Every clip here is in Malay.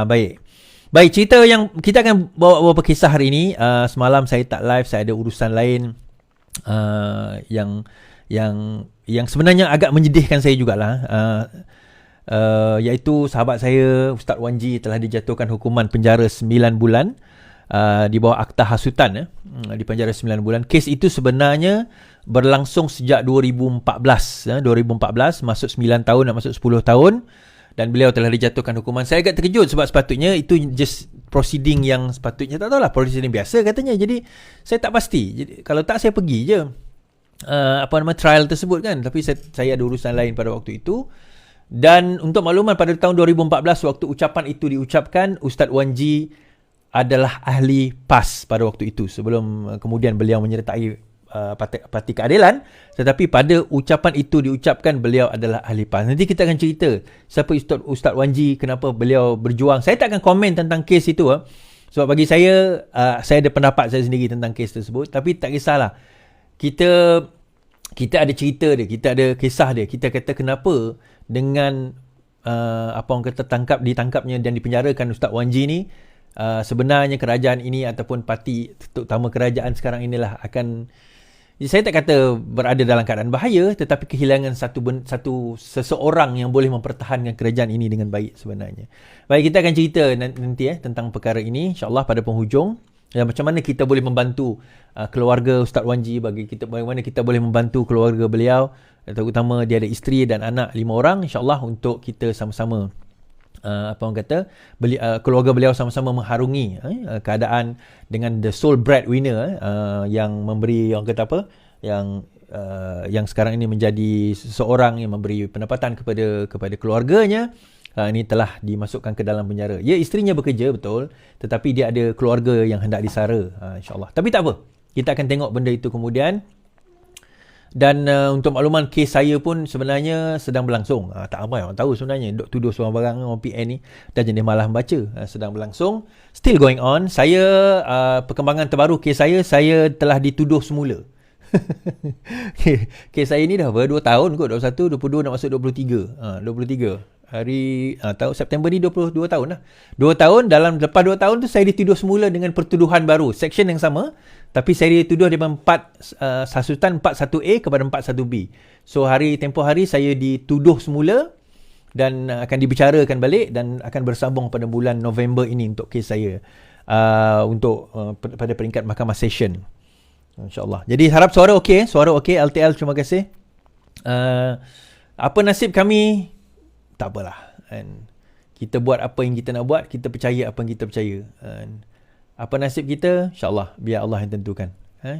Baik. Baik, cerita yang kita akan bawa beberapa kisah hari ini. Semalam saya tak live, saya ada urusan lain yang yang sebenarnya agak menyedihkan saya jugalah. Iaitu sahabat saya Ustaz Wanji telah dijatuhkan hukuman penjara 9 bulan di bawah akta hasutan, di penjara 9 bulan. Kes itu sebenarnya berlangsung sejak 2014, 2014 masuk 9 tahun nak masuk 10 tahun, dan beliau telah dijatuhkan hukuman. Saya agak terkejut sebab sepatutnya itu just proceeding yang sepatutnya, tak tahulah, proceeding biasa katanya. Jadi saya tak pasti. Jadi kalau tak, saya pergi je trial tersebut kan. Tapi saya ada urusan lain pada waktu itu. Dan untuk makluman, pada tahun 2014 waktu ucapan itu diucapkan, Ustaz Wanji adalah ahli PAS pada waktu itu, sebelum kemudian beliau menyertai Parti Keadilan. Tetapi pada ucapan itu diucapkan beliau adalah ahli PAS. Nanti kita akan cerita siapa Ustaz Wanji, kenapa beliau berjuang. Saya tak akan komen tentang kes itu, sebab bagi saya ada pendapat saya sendiri tentang kes tersebut. Tapi tak kisahlah, kita ada cerita dia, kita ada kisah dia. Kita kata kenapa dengan ditangkapnya dan dipenjarakan Ustaz Wanji ni, sebenarnya kerajaan ini ataupun parti, terutama kerajaan sekarang inilah, akan, saya tak kata berada dalam keadaan bahaya, tetapi kehilangan seseorang yang boleh mempertahankan kerajaan ini dengan baik sebenarnya. Baik, kita akan cerita nanti tentang perkara ini insya-Allah pada penghujung. Dan macam mana kita boleh membantu keluarga Ustaz Wanji, bagaimana kita boleh membantu keluarga beliau, terutama dia ada isteri dan anak 5 orang, insya-Allah, untuk kita sama-sama keluarga beliau sama-sama mengharungi keadaan dengan the sole breadwinner yang memberi, yang sekarang ini menjadi seseorang yang memberi pendapatan kepada keluarganya. Ini telah dimasukkan ke dalam penjara. Ya, isterinya bekerja betul, tetapi dia ada keluarga yang hendak disara, insya-Allah. Tapi tak apa, kita akan tengok benda itu kemudian. Dan untuk makluman, kes saya pun sebenarnya sedang berlangsung. Tak ramai orang tahu sebenarnya. Dok tuduh seorang barang, orang PN ni dah jenis malah membaca. Sedang berlangsung, still going on. Saya perkembangan terbaru kes saya telah dituduh semula. Kes saya ni dah 2 tahun kot, 21, 22 nak masuk 23. 23 hari tahun September ni 22 tahun lah. 2 tahun, lepas 2 tahun tu saya dituduh semula dengan pertuduhan baru, section yang sama, tapi saya dituduh daripada hasutan 41A kepada 41B. So tempoh hari saya dituduh semula dan akan dibicarakan balik dan akan bersambung pada bulan November ini untuk kes saya, pada peringkat mahkamah session, insya-Allah. Jadi harap suara okey, LTL, terima kasih. Apa nasib kami, tak apalah, kan? Kita buat apa yang kita nak buat, kita percaya apa yang kita percaya, kan? Apa nasib kita, insya-Allah biar Allah yang tentukan.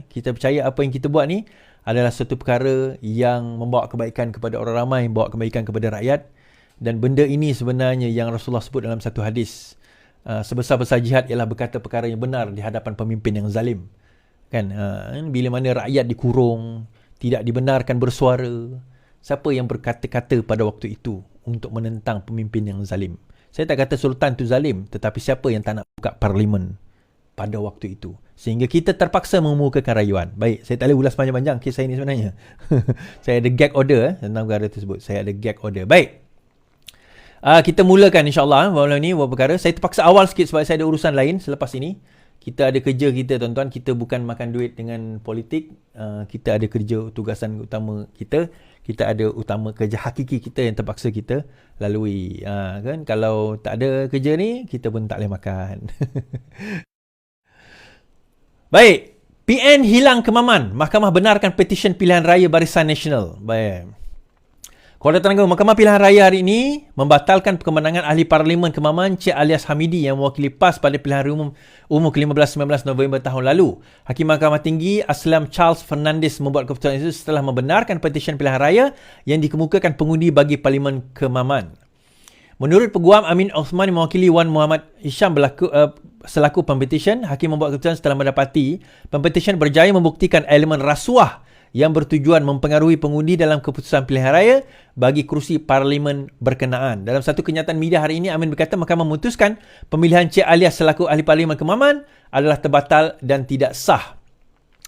Kita percaya apa yang kita buat ni adalah satu perkara yang membawa kebaikan kepada orang ramai, membawa kebaikan kepada rakyat. Dan benda ini sebenarnya yang Rasulullah sebut dalam satu hadis, sebesar-besar jihad ialah berkata perkara yang benar di hadapan pemimpin yang zalim, kan? Bila mana rakyat dikurung, tidak dibenarkan bersuara, siapa yang berkata-kata pada waktu itu untuk menentang pemimpin yang zalim? Saya tak kata sultan tu zalim, tetapi siapa yang tak nak buka parlimen pada waktu itu, sehingga kita terpaksa mengemukakan rayuan. Baik, saya tak boleh ulas panjang-panjang kes saya ni sebenarnya. Saya ada gag order tentang perkara tersebut. Saya ada gag order. Baik, kita mulakan insya-Allah malam ni buat perkara. Saya terpaksa awal sikit sebab saya ada urusan lain selepas ini. Kita ada kerja kita, tuan-tuan. Kita bukan makan duit dengan politik. Kita ada kerja, tugasan utama kita. Kita ada kerja hakiki kita yang terpaksa kita lalui. Kan? Kalau tak ada kerja ni, kita pun tak boleh makan. Baik, PN hilang kemaman. Mahkamah benarkan petisyen pilihan raya Barisan Nasional. Baik. Kuala Terengganu, Mahkamah Pilihan Raya hari ini membatalkan kemenangan Ahli Parlimen Kemaman Cik Alias Hamidi yang mewakili PAS pada pilihan umum ke-15-19 November tahun lalu. Hakim Mahkamah Tinggi Aslam Charles Fernandez membuat keputusan itu setelah membenarkan petisyen pilihan raya yang dikemukakan pengundi bagi Parlimen Kemaman. Menurut Peguam Amin Osman yang mewakili Wan Muhammad Hisham selaku pempetisyen, hakim membuat keputusan setelah mendapati pempetisyen berjaya membuktikan elemen rasuah yang bertujuan mempengaruhi pengundi dalam keputusan pilihan raya bagi kerusi parlimen berkenaan. Dalam satu kenyataan media hari ini, Amin berkata mahkamah memutuskan pemilihan Cik Alias selaku ahli parlimen Kemaman adalah terbatal dan tidak sah.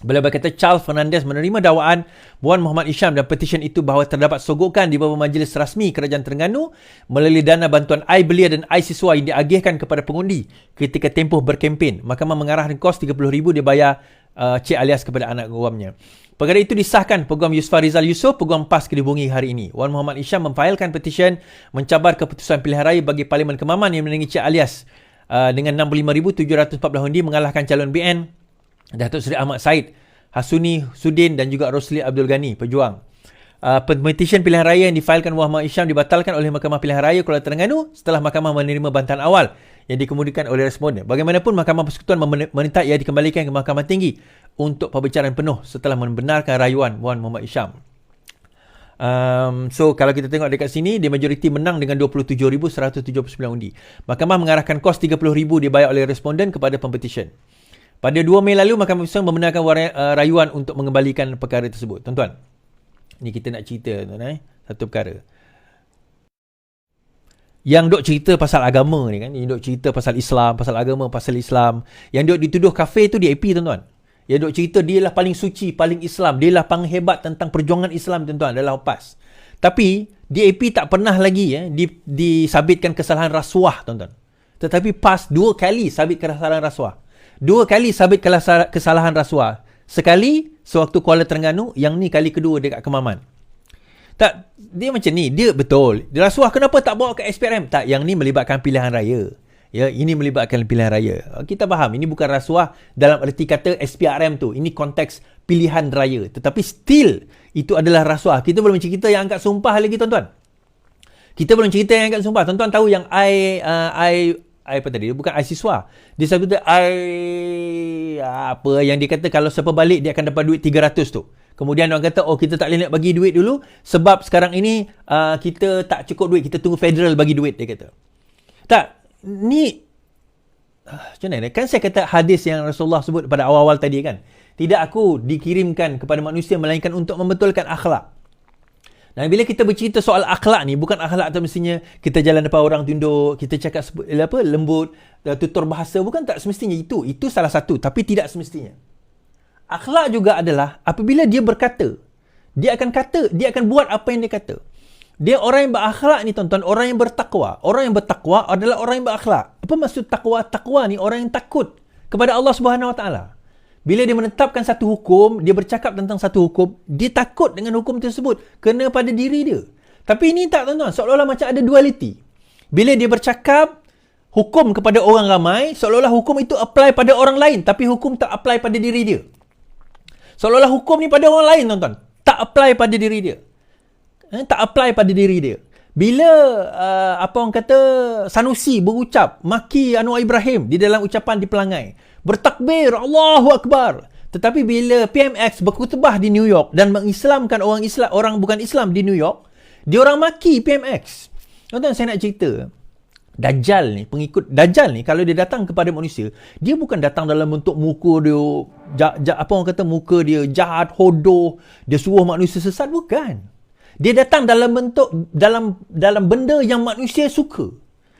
Beliau berkata Charles Fernandez menerima dakwaan Wan Muhammad Hisham dan petisyen itu bahawa terdapat sogokan di bawah majlis rasmi Kerajaan Terengganu melalui dana bantuan air belia dan air siswa yang diagihkan kepada pengundi ketika tempoh berkempen. Mahkamah mengarahkan kos RM30,000 dibayar Cik Alias kepada anak guamnya. Perkara itu disahkan Peguam Yusfa Rizal Yusof, Peguam PAS dihubungi hari ini. Wan Muhammad Hisham memfailkan petisyen mencabar keputusan pilihan raya bagi Parlimen Kemaman yang menandingi Cik Alias dengan 65,740 undi mengalahkan calon BN Datuk Seri Ahmad Said, Hasuni Sudin dan juga Rosli Abdul Ghani, pejuang. Petisyen pilihan raya yang difailkan Muhammad Hisham dibatalkan oleh Mahkamah Pilihan Raya Kuala Terengganu setelah mahkamah menerima bantahan awal yang dikemudikan oleh responden. Bagaimanapun, Mahkamah Persekutuan meminta ia dikembalikan ke Mahkamah Tinggi untuk pembicaraan penuh setelah membenarkan rayuan Wan Muhammad Hisham. So kalau kita tengok dekat sini, dia majoriti menang dengan 27,179 undi. Mahkamah mengarahkan kos RM30,000 dibayar oleh responden kepada pempetisyen. Pada 2 Mei lalu, Mahkamah Persekutuan membenarkan rayuan untuk mengembalikan perkara tersebut. Tuan-tuan, ni kita nak cerita tuan, satu perkara. Yang dok cerita pasal agama ni kan, yang dok cerita pasal Islam, pasal agama, pasal Islam. Yang dok dituduh kafir tu DAP tuan-tuan. Yang dok cerita dia lah paling suci, paling Islam, dia lah paling hebat tentang perjuangan Islam tuan-tuan, adalah PAS. Tapi DAP tak pernah lagi disabitkan kesalahan rasuah tuan-tuan. Tetapi PAS 2 kali sabit kesalahan rasuah. 2 kali sabit kesalahan rasuah. Sekali sewaktu Kuala Terengganu, yang ni kali kedua dekat Kemaman. Tak, dia macam ni, dia betul. Dia rasuah kenapa tak bawa ke SPRM? Tak, yang ni melibatkan pilihan raya. Ya, ini melibatkan pilihan raya. Kita faham, ini bukan rasuah dalam erti kata SPRM tu. Ini konteks pilihan raya. Tetapi still, itu adalah rasuah. Kita belum cerita yang angkat sumpah lagi tuan-tuan. Kita belum cerita yang angkat sumpah. Tuan-tuan tahu yang apa tadi? Bukan I siswa. Dia sebut apa yang dia kata kalau siapa balik dia akan dapat duit 300 tu. Kemudian orang kata kita tak boleh nak bagi duit dulu sebab sekarang ini kita tak cukup duit, kita tunggu federal bagi duit, dia kata. Tak, ni macam mana? Kan saya kata hadis yang Rasulullah sebut pada awal-awal tadi kan. Tidak aku dikirimkan kepada manusia melainkan untuk membetulkan akhlak. Dan bila kita bercerita soal akhlak ni, bukan akhlak tu mestinya kita jalan depan orang tunduk, kita cakap lembut, tutur bahasa, bukan, tak semestinya itu. Itu salah satu, tapi tidak semestinya. Akhlak juga adalah apabila dia berkata, dia akan buat apa yang dia kata. Dia orang yang berakhlak ni tuan-tuan, orang yang bertakwa. Orang yang bertakwa adalah orang yang berakhlak. Apa maksud takwa? Takwa ni orang yang takut kepada Allah Subhanahu Wa Taala. Bila dia menetapkan satu hukum, dia bercakap tentang satu hukum, dia takut dengan hukum tersebut kena pada diri dia. Tapi ini tak tuan-tuan, seolah-olah macam ada duality. Bila dia bercakap hukum kepada orang ramai, seolah-olah hukum itu apply pada orang lain, tapi hukum tak apply pada diri dia. Seolah-olah hukum ni pada orang lain tuan-tuan, tak apply pada diri dia. Tak apply pada diri dia. Bila apa orang kata Sanusi berucap maki Anwar Ibrahim di dalam ucapan di Pelangai, bertakbir Allahu Akbar, tetapi bila PMX berkhutbah di New York dan mengislamkan orang bukan Islam di New York, dia orang maki PMX. Tuan-tuan, saya nak cerita, Dajjal ni, pengikut Dajjal ni, kalau dia datang kepada manusia, dia bukan datang dalam bentuk muka dia apa orang kata, muka dia jahat, hodoh, dia suruh manusia sesat, bukan. Dia datang dalam bentuk dalam benda yang manusia suka,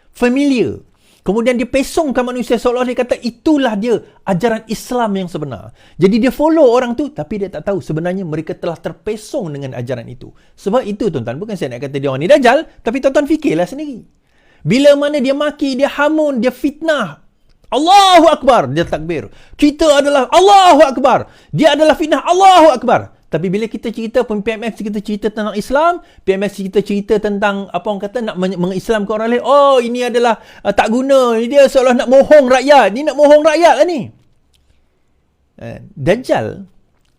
familiar. Kemudian dia pesongkan manusia seolah dia kata itulah dia ajaran Islam yang sebenar. Jadi dia follow orang tu, tapi dia tak tahu sebenarnya mereka telah terpesong dengan ajaran itu. Sebab itu tuan-tuan, bukan saya nak kata dia orang ni Dajjal, tapi tuan-tuan fikirlah sendiri. Bila mana dia maki, dia hamun, dia fitnah, Allahu Akbar, dia takbir. Kita adalah Allahu Akbar. Dia adalah fitnah, Allahu Akbar. Tapi bila kita cerita PMX, kita cerita tentang Islam, PMX kita cerita tentang apa orang kata nak mengislamkan orang lain, oh ini adalah tak guna, dia seolah nak mohong rakyat, ni nak mohong rakyat lah ni. Dajjal,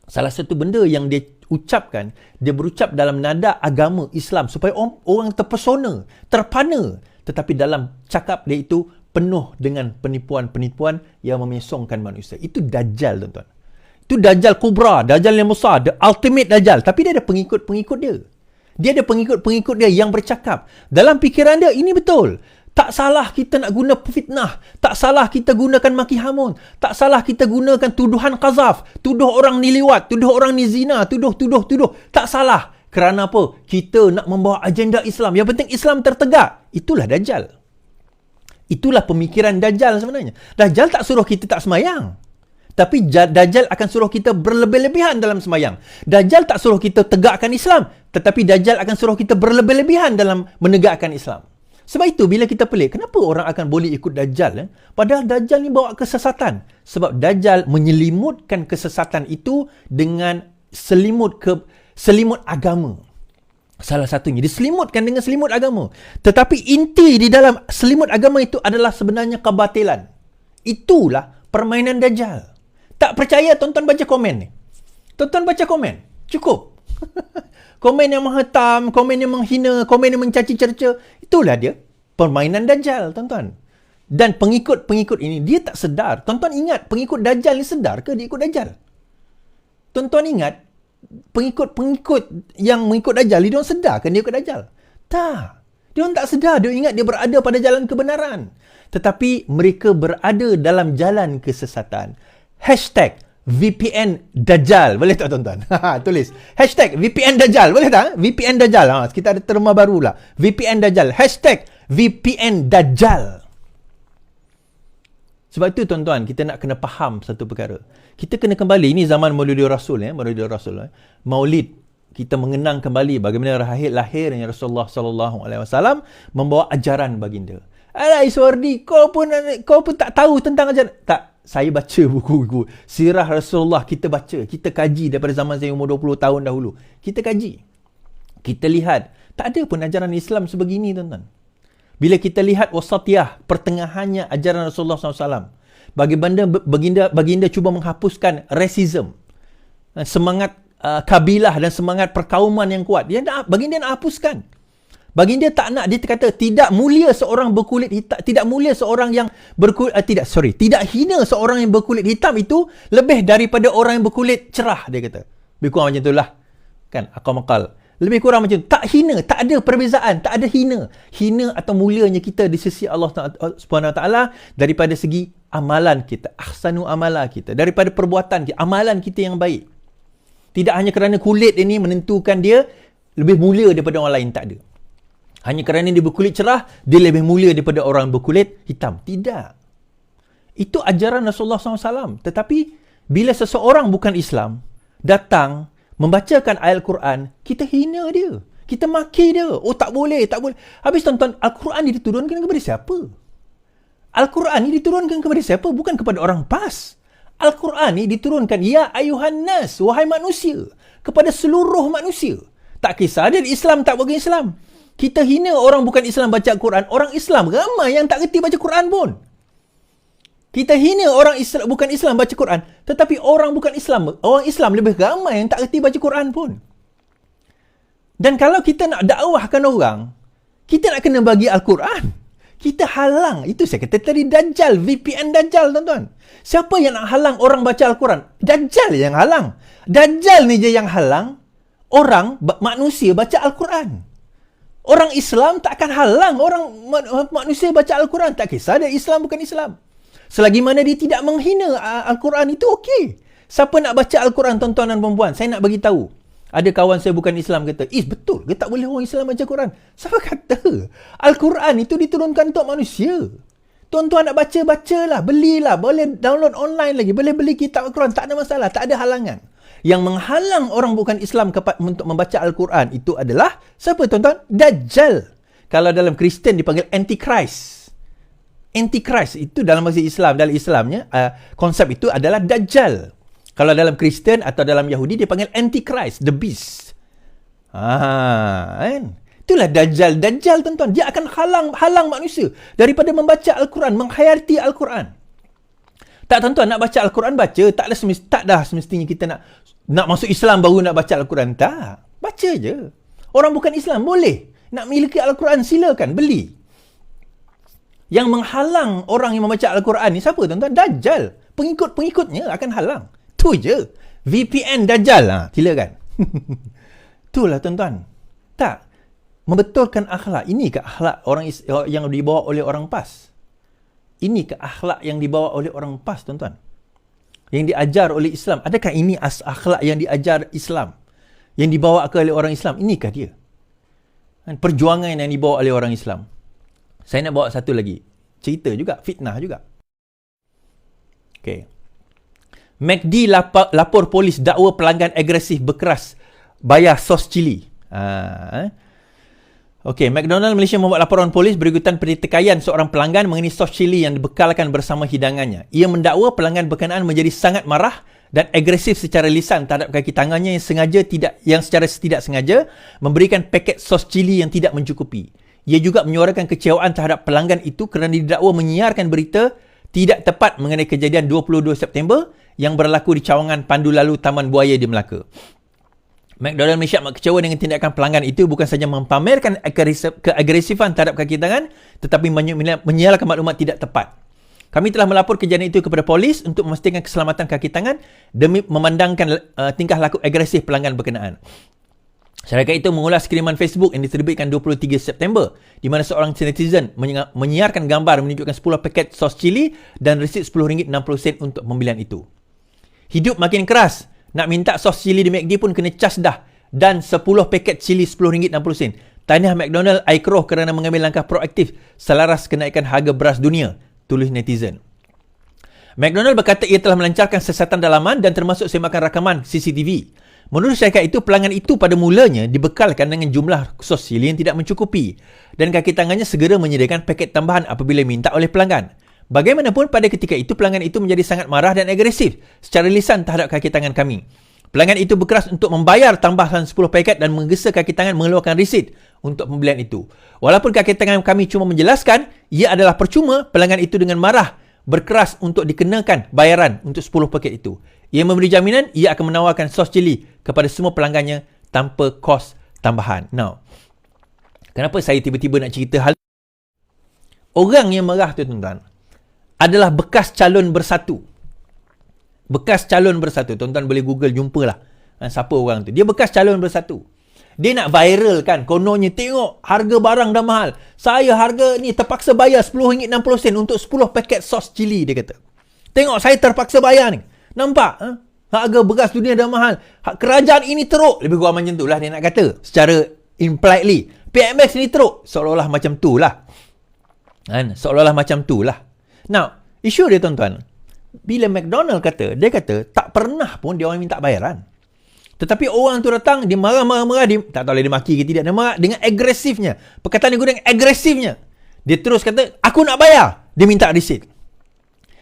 salah satu benda yang dia ucapkan, dia berucap dalam nada agama Islam supaya orang terpesona, terpana, tetapi dalam cakap dia itu penuh dengan penipuan-penipuan yang memesongkan manusia. Itu Dajjal tuan-tuan. Itu Dajjal Kubra, Dajjal yang besar, the ultimate Dajjal. Tapi dia ada pengikut-pengikut dia. Dia ada pengikut-pengikut dia yang bercakap. Dalam fikiran dia, ini betul. Tak salah kita nak guna fitnah. Tak salah kita gunakan maki hamun. Tak salah kita gunakan tuduhan qazaf. Tuduh orang ni liwat, tuduh orang ni zina, tuduh. Tak salah. Kerana apa? Kita nak membawa agenda Islam. Yang penting Islam tertegak. Itulah Dajjal. Itulah pemikiran Dajjal sebenarnya. Dajjal tak suruh kita tak semayang. Tapi Dajjal akan suruh kita berlebih-lebihan dalam sembahyang. Dajjal tak suruh kita tegakkan Islam, tetapi Dajjal akan suruh kita berlebih-lebihan dalam menegakkan Islam. Sebab itu bila kita pelik, kenapa orang akan boleh ikut Dajjal? Padahal Dajjal ni bawa kesesatan. Sebab Dajjal menyelimutkan kesesatan itu dengan selimut agama. Salah satunya diselimutkan dengan selimut agama. Tetapi inti di dalam selimut agama itu adalah sebenarnya kebatilan. Itulah permainan Dajjal. Tak percaya, tonton baca komen ni. Tonton baca komen. Cukup. Komen yang menghentam, komen yang menghina, komen yang mencaci cerca. Itulah dia. Permainan Dajjal, tuan-tuan. Dan pengikut-pengikut ini, dia tak sedar. Tuan-tuan ingat, pengikut Dajjal ni sedar ke dia ikut Dajjal? Tuan-tuan ingat, pengikut-pengikut yang mengikut Dajjal, dia orang sedar ke dia ikut Dajjal? Tak. Dia orang tak sedar. Dia ingat dia berada pada jalan kebenaran. Tetapi mereka berada dalam jalan kesesatan. #VPN Dajjal. Boleh tak tuan-tuan? Tulis. #VPN Dajjal. Boleh tak? VPN Dajjal. Kita ada terma baru lah. VPN Dajjal. #VPN Dajjal. Sebab itu tuan-tuan, kita nak kena faham satu perkara. Kita kena kembali. Ini zaman Maulidur Rasul. Maulidur Rasul. Maulid. Kita mengenang kembali bagaimana lahirnya Rasulullah SAW membawa ajaran baginda. Alai Suwardi, kau pun tak tahu tentang ajaran. Tak, saya baca buku-buku sirah Rasulullah, kita baca, kita kaji daripada zaman saya umur 20 tahun dahulu. Kita kaji. Kita lihat, tak ada pun ajaran Islam sebegini, tuan-tuan. Bila kita lihat wasatiyah, pertengahannya ajaran Rasulullah SAW. Baginda cuba menghapuskan racism. Semangat kabilah dan semangat perkauman yang kuat. Baginda nak hapuskan. Baginda tak nak, dia kata tidak mulia seorang berkulit hitam, tidak mulia seorang yang tidak hina seorang yang berkulit hitam itu lebih daripada orang yang berkulit cerah, dia kata. Lebih kurang macam itulah. Kan, akal makal. Lebih kurang macam tu. Tak hina, tak ada perbezaan, tak ada hina. Hina atau mulianya kita di sisi Allah Subhanahu Wa Taala daripada segi amalan kita, ahsanu amala kita, daripada perbuatan kita, amalan kita yang baik. Tidak hanya kerana kulit ini menentukan dia lebih mulia daripada orang lain, tak ada. Hanya kerana dia berkulit cerah, dia lebih mulia daripada orang berkulit hitam. Tidak. Itu ajaran Rasulullah SAW. Tetapi, bila seseorang bukan Islam, datang, membacakan ayat Al-Quran, kita hina dia. Kita maki dia. Oh, tak boleh, tak boleh. Habis tuan-tuan, Al-Quran ni diturunkan kepada siapa? Al-Quran ni diturunkan kepada siapa? Bukan kepada orang PAS. Al-Quran ni diturunkan, ya ayuhan nas, wahai manusia. Kepada seluruh manusia. Tak kisah dia Islam, tak bagi Islam. Kita hina orang bukan Islam baca Al-Quran. Orang Islam ramai yang tak reti baca Quran pun. Kita hina orang Islam bukan Islam baca Quran. Tetapi orang bukan Islam, orang Islam lebih ramai yang tak reti baca Quran pun. Dan kalau kita nak dakwahkan orang, kita nak kena bagi Al-Quran. Kita halang. Itu saya kata tadi Dajjal, VPN Dajjal, tuan-tuan. Siapa yang nak halang orang baca Al-Quran? Dajjal yang halang. Dajjal ni je yang halang orang, manusia baca Al-Quran. Orang Islam tak akan halang orang manusia baca Al-Quran. Tak kisah dia Islam bukan Islam. Selagi mana dia tidak menghina Al-Quran, itu okey. Siapa nak baca Al-Quran, tuan-tuan dan perempuan? Saya nak bagi tahu. Ada kawan saya bukan Islam kata, betul ke tak boleh orang Islam baca Quran? Siapa kata? Al-Quran itu diturunkan untuk manusia. Tuan-tuan nak baca, bacalah. Belilah. Boleh download online lagi. Boleh beli kitab Al-Quran. Tak ada masalah. Tak ada halangan. Yang menghalang orang bukan Islam untuk membaca Al-Quran itu adalah siapa, tuan-tuan? Dajjal. Kalau dalam Kristian dipanggil Antichrist. Antichrist itu dalam bahasa Islam, dalam Islamnya konsep itu adalah Dajjal. Kalau dalam Kristian atau dalam Yahudi dipanggil Antichrist, the beast. Kan? Itulah Dajjal. Dajjal, tuan-tuan, dia akan halang manusia daripada membaca Al-Quran, menghayati Al-Quran. Tak, tuan-tuan, nak baca Al-Quran, baca. Tak dah semestinya kita nak masuk Islam baru nak baca Al-Quran. Tak. Baca je. Orang bukan Islam boleh. Nak miliki Al-Quran, silakan. Beli. Yang menghalang orang yang membaca Al-Quran ni siapa, tuan-tuan? Dajjal. Pengikut-pengikutnya akan halang. Tu je. VPN Dajjal. Silakan. Itulah, tuan-tuan. Tak. Membetulkan akhlak. Ini ke akhlak orang yang dibawa oleh orang PAS? Ini ke akhlak yang dibawa oleh orang PAS, tuan-tuan? Yang diajar oleh Islam. Adakah ini akhlak yang diajar Islam? Yang dibawa oleh orang Islam? Inikah dia? Perjuangan yang dibawa oleh orang Islam. Saya nak bawa satu lagi. Cerita juga. Fitnah juga. Okay. McD lapor polis dakwa pelanggan agresif berkeras bayar sos cili. Okey, McDonald Malaysia membuat laporan polis berikutan pertikaian seorang pelanggan mengenai sos cili yang dibekalkan bersama hidangannya. Ia mendakwa pelanggan berkenaan menjadi sangat marah dan agresif secara lisan terhadap kaki tangannya yang secara tidak sengaja memberikan paket sos cili yang tidak mencukupi. Ia juga menyuarakan kecewaan terhadap pelanggan itu kerana didakwa menyiarkan berita tidak tepat mengenai kejadian 22 September yang berlaku di cawangan Pandu Lalu Taman Buaya di Melaka. McDonald Malaysia amat kecewa dengan tindakan pelanggan itu bukan sahaja mempamerkan keagresifan terhadap kaki tangan tetapi menyiarkan maklumat tidak tepat. Kami telah melapor kejadian itu kepada polis untuk memastikan keselamatan kaki tangan demi memandangkan tingkah laku agresif pelanggan berkenaan. Syarikat itu mengulas kiriman Facebook yang diterbitkan 23 September di mana seorang netizen menyiarkan gambar menunjukkan 10 paket sos cili dan resit RM10.60 untuk pembelian itu. Hidup makin keras. Nak minta sos cili di McD pun kena cas dah. Dan 10 paket cili RM10.60. Tahniah McDonald Aikroh kerana mengambil langkah proaktif selaras kenaikan harga beras dunia, tulis netizen. McDonald berkata ia telah melancarkan siasatan dalaman dan termasuk semakan rakaman CCTV. Menurut syarikat itu, pelanggan itu pada mulanya dibekalkan dengan jumlah sos cili yang tidak mencukupi dan kaki tangannya segera menyediakan paket tambahan apabila minta oleh pelanggan. Bagaimanapun, pada ketika itu pelanggan itu menjadi sangat marah dan agresif secara lisan terhadap kaki tangan kami. Pelanggan itu berkeras untuk membayar tambahan 10 paket dan menggesa kaki tangan mengeluarkan resit untuk pembelian itu. Walaupun kaki tangan kami cuma menjelaskan, ia adalah percuma, pelanggan itu dengan marah berkeras untuk dikenakan bayaran untuk 10 paket itu. Ia memberi jaminan ia akan menawarkan sos cili kepada semua pelanggannya tanpa kos tambahan. Now, kenapa saya tiba-tiba nak cerita hal? Orang yang marah tu, tuan-tuan, adalah bekas calon bersatu. Bekas calon bersatu. Tuan-tuan boleh Google, jumpalah siapa orang tu. Dia bekas calon bersatu. Dia nak viral kan. Kononnya, tengok harga barang dah mahal. Saya harga ni terpaksa bayar RM10.60 untuk 10 paket sos cili, dia kata. Tengok, saya terpaksa bayar ni. Nampak? Harga beras dunia dah mahal. Kerajaan ini teruk. Lebih kurang macam tu lah dia nak kata. Secara impliedly. PMX ni teruk. Seolah-olah macam tu lah. Seolah-olah macam tu lah. Now, isu dia, tuan-tuan, bila McDonald kata, dia kata tak pernah pun dia orang minta bayaran. Tetapi orang tu datang, dia marah-marah, dia tak tahu dia maki ke tidak, dia marah dengan agresifnya. Perkataan dia guna agresifnya. Dia terus kata, aku nak bayar. Dia minta resit.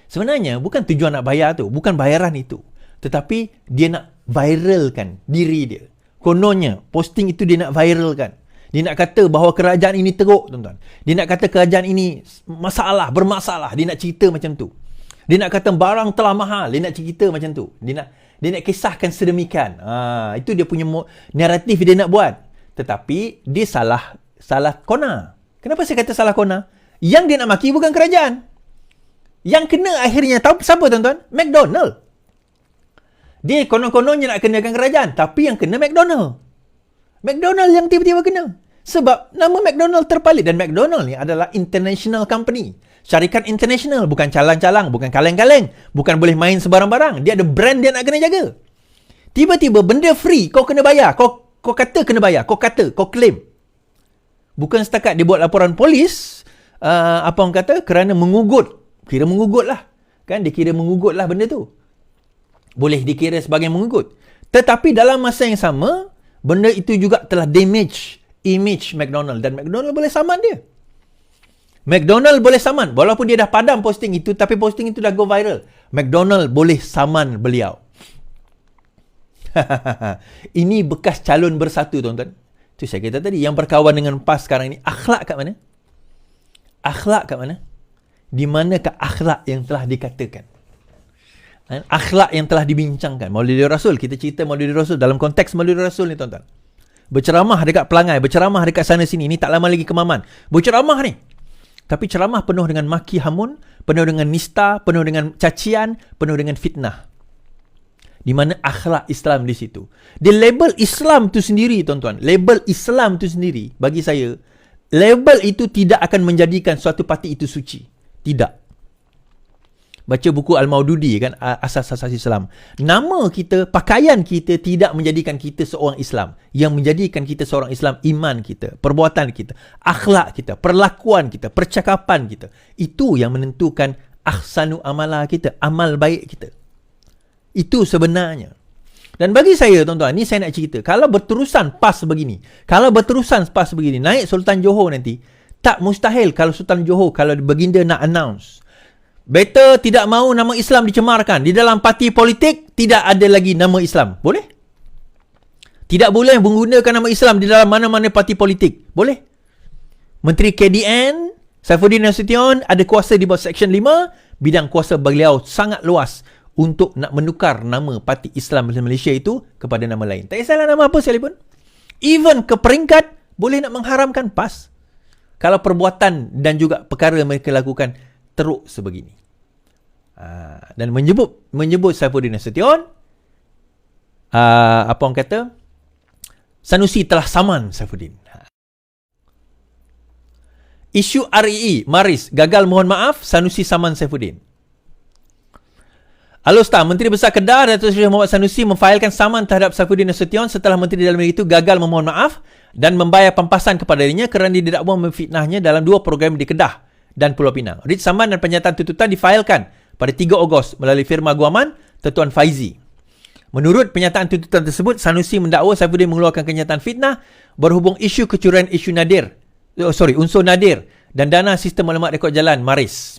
Sebenarnya, bukan tujuan nak bayar tu, bukan bayaran itu. Tetapi, dia nak viralkan diri dia. Kononnya, posting itu dia nak viralkan. Dia nak kata bahawa kerajaan ini teruk, tuan-tuan. Dia nak kata kerajaan ini bermasalah. Dia nak cerita macam tu. Dia nak kata barang telah mahal. Dia nak cerita macam tu. Dia nak kisahkan sedemikian. Itu dia punya naratif dia nak buat. Tetapi dia salah kona. Kenapa saya kata salah kona? Yang dia nak maki bukan kerajaan. Yang kena akhirnya tahu siapa, tuan-tuan? McDonald. Dia konon-kononnya nak kenakan kerajaan, tapi yang kena McDonald. McDonald yang tiba-tiba kena. Sebab nama McDonald terpalit dan McDonald ni adalah international company. Syarikat international, bukan calang-calang, bukan kaleng-kaleng, bukan boleh main sebarang-barang. Dia ada brand dia nak kena jaga. Tiba-tiba benda free, kau kena bayar. Kau kata kena bayar, kau claim. Bukan setakat dia buat laporan polis, apa orang kata, kerana mengugut. Kira mengugut lah. Kan dia kira mengugut lah benda tu. Boleh dikira sebagai mengugut. Tetapi dalam masa yang sama, benda itu juga telah damage image McDonald dan McDonald boleh saman dia. McDonald boleh saman walaupun dia dah padam posting itu, tapi posting itu dah go viral. McDonald boleh saman beliau. Ini bekas calon bersatu, tuan-tuan. Itu saya kata tadi, yang berkawan dengan PAS sekarang ini, akhlak kat mana? Akhlak kat mana? Di manakah akhlak yang telah dikatakan? Akhlak yang telah dibincangkan. Maulid Rasul, kita cerita Maulid Rasul dalam konteks Maulid Rasul ni, tuan-tuan. Berceramah dekat Pelangai, berceramah dekat sana sini. Ni tak lama lagi ke Maman. Berceramah ni. Tapi ceramah penuh dengan maki hamun, penuh dengan nista, penuh dengan cacian, penuh dengan fitnah. Di mana akhlak Islam di situ. Dia label Islam tu sendiri, tuan-tuan. Label Islam tu sendiri, bagi saya, label itu tidak akan menjadikan suatu parti itu suci. Tidak. Baca buku Al-Maududi kan, Asas-Asas Islam. Nama kita, pakaian kita tidak menjadikan kita seorang Islam. Yang menjadikan kita seorang Islam, iman kita, perbuatan kita, akhlak kita, perlakuan kita, percakapan kita. Itu yang menentukan ahsanu amala kita, amal baik kita. Itu sebenarnya. Dan bagi saya, tuan-tuan, ni saya nak cerita. Kalau berterusan PAS begini, naik Sultan Johor nanti, tak mustahil kalau Sultan Johor, kalau baginda nak announce, better tidak mahu nama Islam dicemarkan. Di dalam parti politik, tidak ada lagi nama Islam. Boleh? Tidak boleh menggunakan nama Islam di dalam mana-mana parti politik. Boleh? Menteri KDN, Saifuddin Nasution, ada kuasa di bawah Seksyen 5. Bidang kuasa beliau sangat luas untuk nak menukar nama parti Islam Malaysia itu kepada nama lain. Tak kisahlah nama apa sekalipun. Even ke peringkat, boleh nak mengharamkan PAS. Kalau perbuatan dan juga perkara mereka lakukan teruk sebegini. Dan menyebut Saifuddin Nasution, apa orang kata, Sanusi telah saman Saifuddin. Isu REE, Maris, gagal mohon maaf, Sanusi saman Saifuddin. Alostar, Menteri Besar Kedah Datuk Seri Muhammad Sanusi memfailkan saman terhadap Saifuddin Nasution setelah Menteri Dalam Negeri itu gagal memohon maaf dan membayar pampasan kepadanya kerana didakwa memfitnahnya dalam 2 program di Kedah dan Pulau Pinang. Writ saman dan pernyataan tuntutan difailkan pada 3 Ogos melalui firma guaman Tuan Faizi. Menurut pernyataan tuntutan tersebut, Sanusi mendakwa Saifuddin mengeluarkan kenyataan fitnah berhubung isu kecurian unsur nadir dan dana sistem maklumat rekod jalan Maris.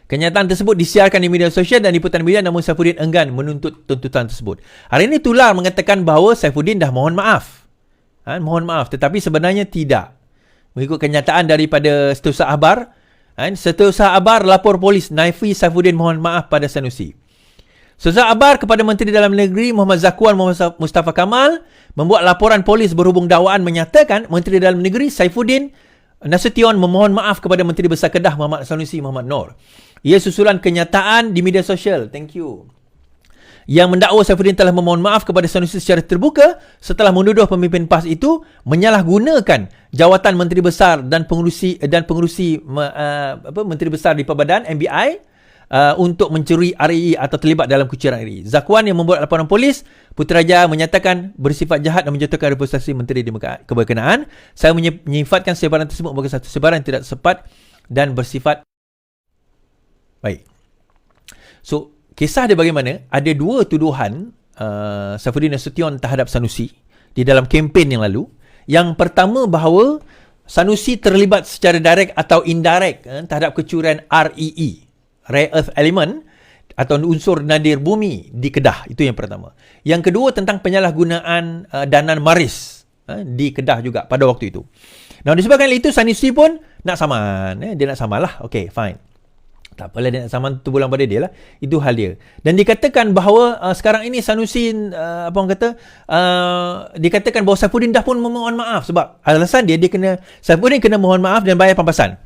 Kenyataan tersebut disiarkan di media sosial dan liputan media, namun Saifuddin enggan menuntut tuntutan tersebut. Hari ini Tular mengatakan bahawa Saifuddin dah mohon maaf. Mohon maaf, tetapi sebenarnya tidak. Mengikut kenyataan daripada Setiausaha Abar, Setiausaha Abar lapor polis Naifi Saifuddin mohon maaf pada Sanusi. Setiausaha Abar kepada Menteri Dalam Negeri Muhammad Zakuan Muhammad Mustafa Kamal membuat laporan polis berhubung dakwaan menyatakan Menteri Dalam Negeri Saifuddin Nasution memohon maaf kepada Menteri Besar Kedah Muhammad Sanusi Muhammad Noor. Ia susulan kenyataan di media sosial. Thank you. Yang mendakwa Saifuddin telah memohon maaf kepada Sanusi secara terbuka setelah menuduh pemimpin PAS itu menyalahgunakan jawatan Menteri Besar dan pengurusi Menteri Besar di Perbadan MBI untuk mencuri REE atau terlibat dalam kucuran REE. Zakuan yang membuat laporan polis Putrajaya menyatakan bersifat jahat dan menjatuhkan reputasi menteri di keberkenaan. Saya menyifatkan sebaran tersebut sebagai satu sebaran tidak tepat dan bersifat baik. So, kisah dia bagaimana? Ada 2 tuduhan Saifuddin Nasution terhadap Sanusi di dalam kempen yang lalu. Yang pertama bahawa Sanusi terlibat secara direct atau indirect terhadap kecurian REE, Rare Earth Element, atau unsur nadir bumi di Kedah. Itu yang pertama. Yang kedua tentang penyalahgunaan dana Maris di Kedah juga pada waktu itu. Nah, disebabkan itu Sanusi pun nak saman. Dia nak saman lah. Okay, fine. Tak apalah, dia nak saman tu bulan pada dia lah. Itu hal dia. Dan dikatakan bahawa sekarang ini Sanusi, dikatakan bahawa Saifuddin dah pun memohon maaf. Sebab alasan dia Saifuddin kena mohon maaf dan bayar pampasan.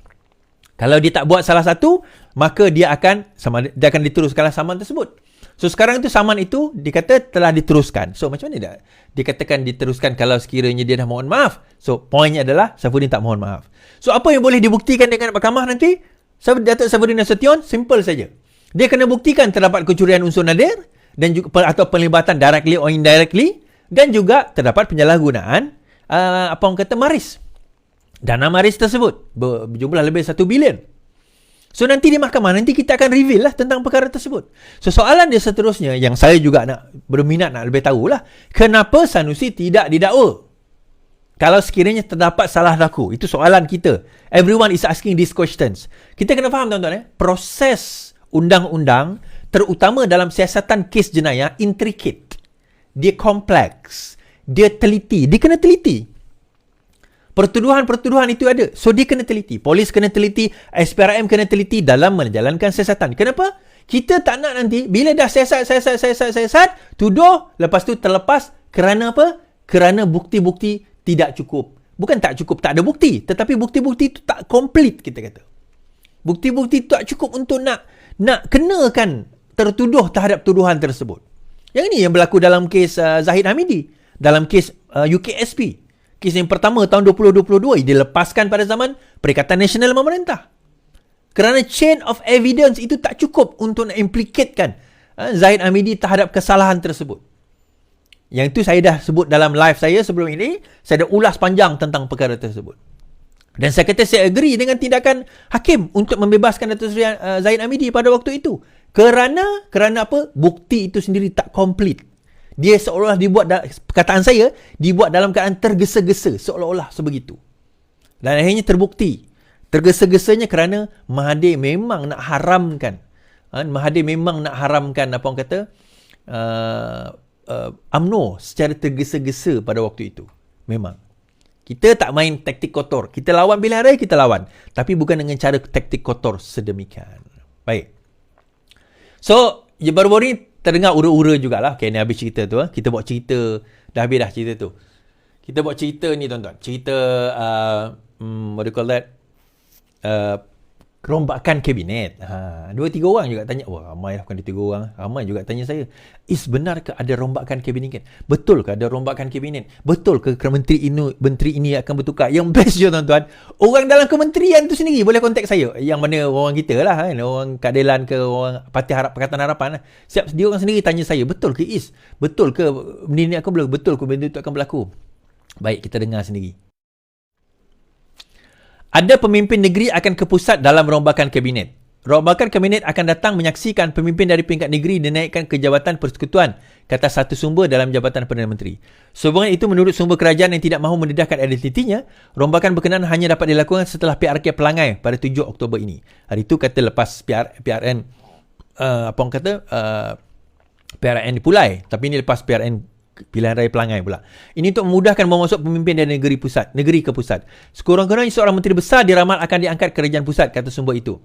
Kalau dia tak buat salah satu, maka dia akan diteruskanlah saman tersebut. So sekarang itu saman itu dikata telah diteruskan. So macam mana dah dikatakan diteruskan kalau sekiranya dia dah mohon maaf? So poinnya adalah Saifuddin tak mohon maaf. So apa yang boleh dibuktikan dengan mahkamah nanti? Datuk Saifuddin Nasution, simple saja. Dia kena buktikan terdapat kecurian unsur nadir dan juga atau pelibatan directly or indirectly, dan juga terdapat penyalahgunaan Maris. Dana Maris tersebut berjumlah lebih 1 bilion. So nanti di mahkamah nanti kita akan reveal lah tentang perkara tersebut. So soalan dia seterusnya yang saya juga berminat nak lebih tahu lah, kenapa Sanusi tidak didakwa? Kalau sekiranya terdapat salah laku, itu soalan kita. Everyone is asking these questions. Kita kena faham tuan-tuan, proses undang-undang terutama dalam siasatan kes jenayah intricate. Dia kompleks. Dia teliti. Dia kena teliti. Pertuduhan-pertuduhan itu ada. So dia kena teliti. Polis kena teliti, SPRM kena teliti dalam menjalankan siasatan. Kenapa? Kita tak nak nanti bila dah siasat, tuduh, lepas tu terlepas kerana apa? Kerana bukti-bukti tidak cukup. Bukan tak cukup, tak ada bukti. Tetapi bukti-bukti itu tak complete, kita kata. Bukti-bukti itu tak cukup untuk nak kenakan tertuduh terhadap tuduhan tersebut. Yang ini yang berlaku dalam kes Zahid Hamidi. Dalam kes UKSP. Kes yang pertama tahun 2022. Dilepaskan pada zaman Perikatan Nasional Pemerintah. Kerana chain of evidence itu tak cukup untuk nak implikatekan Zahid Hamidi terhadap kesalahan tersebut. Yang itu saya dah sebut dalam live saya sebelum ini. Saya dah ulas panjang tentang perkara tersebut. Dan saya kata saya agree dengan tindakan hakim untuk membebaskan Datuk Seri Zahid Hamidi pada waktu itu. Kerana apa? Bukti itu sendiri tak komplit. Dia seolah-olah dibuat, perkataan saya, dibuat dalam keadaan tergesa-gesa, seolah-olah sebegitu. Dan akhirnya terbukti. Tergesa-gesanya kerana Mahathir memang nak haramkan. Mahathir memang nak haramkan, apa orang kata, UMNO secara tergesa-gesa pada waktu itu. Memang. Kita tak main taktik kotor. Kita lawan pilihan raya, kita lawan. Tapi bukan dengan cara taktik kotor sedemikian. Baik. So, baru-baru ni terdengar ura-ura jugalah. Okay, ni habis cerita tu. Kita buat cerita. Dah habis dah cerita tu. Kita buat cerita ni, tuan-tuan. Cerita, what do you call that? Rombakan kabinet. 2-3 orang juga tanya. Wah, ramai lah, bukan 2-3 orang. Ramai juga tanya saya. Benarkah ada rombakan kabinet? Betul ke ada rombakan kabinet? Betul ke menteri ini akan bertukar? Yang best je, tuan-tuan, orang dalam kementerian tu sendiri boleh kontak saya. Yang mana orang kita lah, kan? Orang Keadilan ke orang Pakatan Harapan lah. Siap, dia orang sendiri tanya saya, betul ke betul ke benda ni akan berlaku? Betul ke benda itu akan berlaku? Baik, kita dengar sendiri. Ada pemimpin negeri akan ke pusat dalam rombakan kabinet. Rombakan kabinet akan datang menyaksikan pemimpin dari peringkat negeri dinaikkan ke Jabatan Persekutuan, kata satu sumber dalam Jabatan Perdana Menteri. Sehubungan itu, menurut sumber kerajaan yang tidak mahu mendedahkan identitinya, rombakan berkenaan hanya dapat dilakukan setelah PRK Pelangai pada 7 Oktober ini. Hari itu kata lepas PRN, PRN dipulai. Tapi ini lepas PRN pilihan raya Pelangai pula. Ini untuk memudahkan memasuk pemimpin dari negeri ke pusat. Sekurang-kurangnya seorang menteri besar diramal akan diangkat kerajaan pusat, kata sumber itu.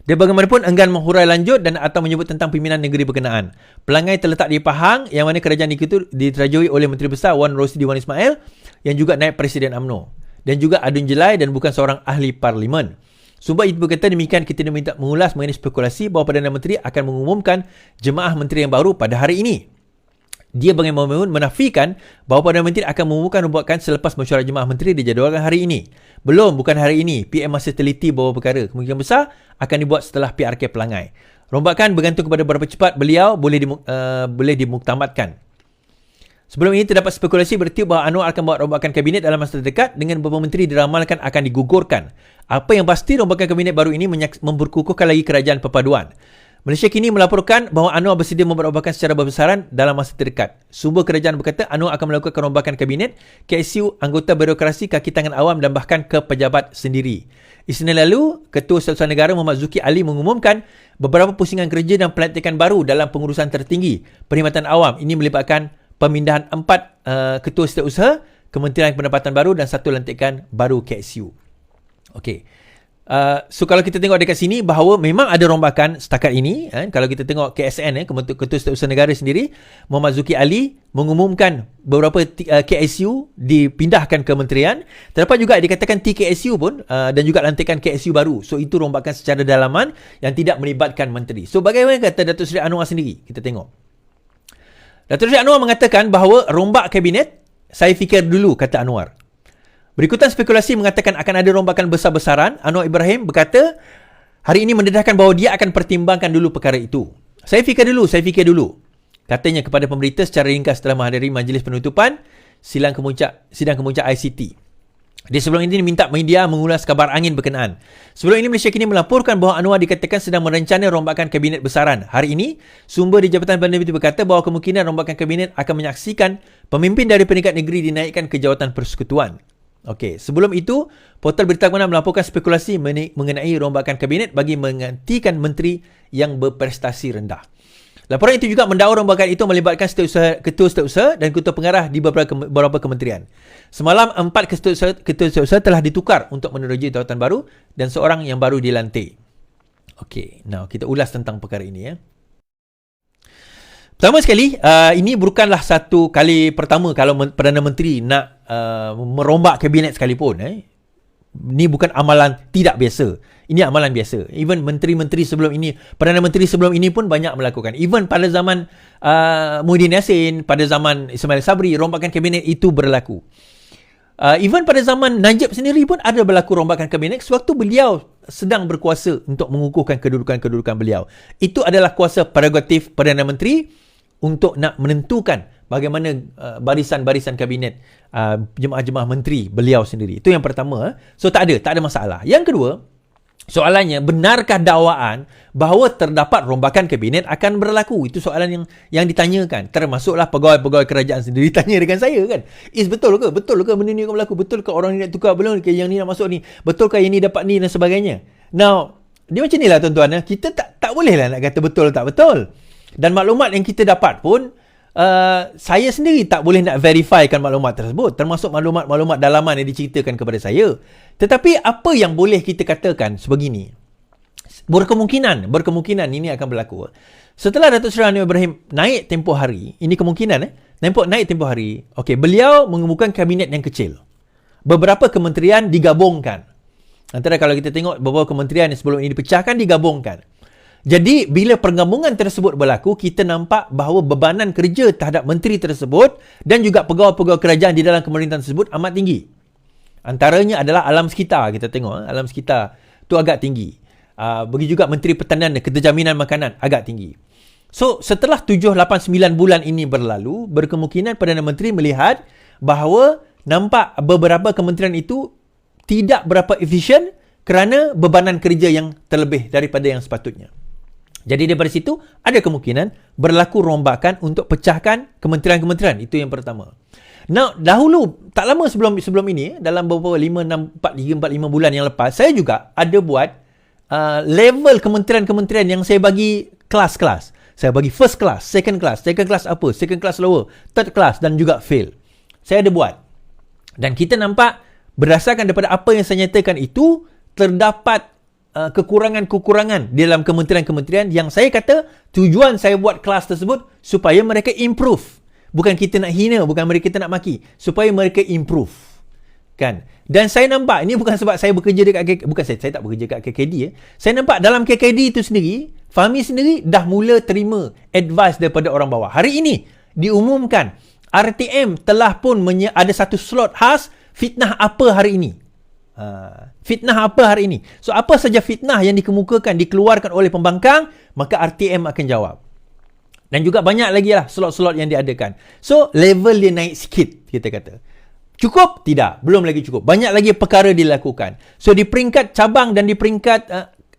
Dia bagaimanapun enggan menghurai lanjut dan atau menyebut tentang pimpinan negeri berkenaan. Pelangai terletak di Pahang, yang mana kerajaan itu diterajui oleh Menteri Besar Wan Rosidi Wan Ismail, yang juga naib Presiden UMNO. Dan juga Adun Jelai dan bukan seorang ahli parlimen. Sumber itu berkata demikian. Kita diminta mengulas mengenai spekulasi bahawa Perdana Menteri akan mengumumkan jemaah menteri yang baru pada hari ini. Dia bagaimanapun menafikan bahawa Perdana Menteri akan mengumumkan rombakan selepas mesyuarat jemaah menteri dijadualkan hari ini. Bukan hari ini. PM masih teliti bahawa perkara kemungkinan besar akan dibuat setelah PRK Pelangai. Rombakan bergantung kepada berapa cepat beliau boleh dimuktamadkan. Sebelum ini terdapat spekulasi bertiup bahawa Anwar akan buat rombakan kabinet dalam masa terdekat dengan beberapa menteri diramalkan akan digugurkan. Apa yang pasti, rombakan kabinet baru ini memperkukuhkan lagi kerajaan perpaduan. Malaysia kini melaporkan bahawa Anwar bersedia membuat rombakan secara besar-besaran dalam masa terdekat. Sumber kerajaan berkata Anwar akan melakukan rombakan kabinet, KSU, anggota birokrasi, kaki tangan awam dan bahkan ke pejabat sendiri. Isnin lalu, Ketua Setiausaha Negara Muhammad Zuki Ali mengumumkan beberapa pusingan kerja dan pelantikan baru dalam pengurusan tertinggi perkhidmatan awam. Ini melibatkan pemindahan 4 Ketua Setiausaha, Kementerian Pendapatan Baru dan 1 lantikan baru KSU. Okey. So kalau kita tengok dekat sini bahawa memang ada rombakan setakat ini, kalau kita tengok KSN, Ketua Setiausaha Negara sendiri, Muhammad Zuki Ali mengumumkan beberapa KSU dipindahkan kementerian. Terdapat juga dikatakan TKSU pun dan juga lantikan KSU baru. So itu rombakan secara dalaman yang tidak melibatkan menteri. So bagaimana kata Datuk Seri Anwar sendiri? Kita tengok. Datuk Seri Anwar mengatakan bahawa rombak kabinet, saya fikir dulu, kata Anwar. Berikutan spekulasi mengatakan akan ada rombakan besar-besaran. Anwar Ibrahim berkata hari ini mendedahkan bahawa dia akan pertimbangkan dulu perkara itu. Saya fikir dulu. Katanya kepada pemberita secara ringkas setelah menghadiri majlis penutupan sidang kemuncak ICT. Dia sebelum ini minta media mengulas kabar angin berkenaan. Sebelum ini Malaysia kini melaporkan bahawa Anwar dikatakan sedang merencana rombakan kabinet besaran. Hari ini, sumber di Jabatan Perdana Menteri berkata bahawa kemungkinan rombakan kabinet akan menyaksikan pemimpin dari peringkat negeri dinaikkan ke Jawatan Persekutuan. Okey, sebelum itu, portal Berita Kemenangan melaporkan spekulasi mengenai rombakan kabinet bagi menggantikan menteri yang berprestasi rendah. Laporan itu juga mendakwa rombakan itu melibatkan ketua setiausaha dan ketua pengarah di beberapa kementerian. Semalam, 4 ketua setiausaha telah ditukar untuk menerusi jawatan baru dan seorang yang baru dilantik. Okey, now kita ulas tentang perkara ini. Pertama sekali, ini bukanlah satu kali pertama kalau Perdana Menteri nak merombak kabinet sekalipun. Ini bukan amalan tidak biasa. Ini amalan biasa. Even menteri-menteri sebelum ini, Perdana Menteri sebelum ini pun banyak melakukan. Even pada zaman Muhyiddin Yassin, pada zaman Ismail Sabri, rombakan kabinet itu berlaku. Even pada zaman Najib sendiri pun ada berlaku rombakan kabinet sewaktu beliau sedang berkuasa untuk mengukuhkan kedudukan beliau. Itu adalah kuasa prerogatif Perdana Menteri untuk nak menentukan bagaimana barisan-barisan kabinet jemaah-jemaah menteri beliau sendiri. Itu yang pertama. So tak ada masalah. Yang kedua, Soalannya, benarkah dakwaan bahawa terdapat rombakan kabinet akan berlaku? Itu soalan yang ditanyakan. Termasuklah pegawai-pegawai kerajaan sendiri tanya dengan saya kan. Betul ke? Betul ke benda ni akan berlaku? Betul ke orang ni nak tukar belum? Yang ni nak masuk ni? Betul ke yang ni dapat ni dan sebagainya? Now, dia macam ni lah tuan-tuan. Kita tak boleh lah nak kata betul tak betul. Dan maklumat yang kita dapat pun, saya sendiri tak boleh nak verifikan maklumat tersebut, termasuk maklumat-maklumat dalaman yang diceritakan kepada saya. Tetapi apa yang boleh kita katakan sebegini, berkemungkinan ini akan berlaku setelah Datuk Seri Anwar Ibrahim naik tempoh hari. Ini kemungkinan naik tempoh hari. Okey, beliau mengemukakan kabinet yang kecil, beberapa kementerian digabungkan. Antara kalau kita tengok beberapa kementerian yang sebelum ini dipecahkan, digabungkan. Jadi, bila pergabungan tersebut berlaku, kita nampak bahawa bebanan kerja terhadap menteri tersebut dan juga pegawai-pegawai kerajaan di dalam pemerintahan tersebut amat tinggi. Antaranya adalah alam sekitar. Kita tengok, alam sekitar tu agak tinggi. Begitu juga Menteri Pertanian dan Keterjaminan Makanan agak tinggi. So, setelah 7, 8, 9 bulan ini berlalu, berkemungkinan Perdana Menteri melihat bahawa nampak beberapa kementerian itu tidak berapa efisien kerana bebanan kerja yang terlebih daripada yang sepatutnya. Jadi daripada situ ada kemungkinan berlaku rombakan untuk pecahkan kementerian-kementerian. Itu yang pertama. Now, dahulu tak lama sebelum ini, dalam beberapa 4-5 bulan yang lepas, saya juga ada buat level kementerian-kementerian yang saya bagi kelas-kelas. Saya bagi first class, second class apa, second class lower, third class dan juga fail. Saya ada buat. Dan kita nampak berdasarkan daripada apa yang saya nyatakan itu, terdapat kekurangan-kekurangan dalam kementerian-kementerian yang saya kata tujuan saya buat kelas tersebut supaya mereka improve. Bukan kita nak hina, bukan mereka kita nak maki, supaya mereka improve. Kan? Dan saya nampak, ini bukan sebab saya bekerja dekat bukan saya tak bekerja dekat KKD. Saya nampak dalam KKD itu sendiri, Fahmi sendiri dah mula terima advice daripada orang bawah. Hari ini diumumkan RTM telah pun ada satu slot khas fitnah apa hari ini. Fitnah apa hari ini. So, apa saja fitnah yang dikemukakan, dikeluarkan oleh pembangkang, maka RTM akan jawab. Dan juga banyak lagi lah slot-slot yang diadakan. So, level dia naik sikit, kita kata. Cukup? Tidak. Belum lagi cukup. Banyak lagi perkara dilakukan. So, di peringkat cabang dan di peringkat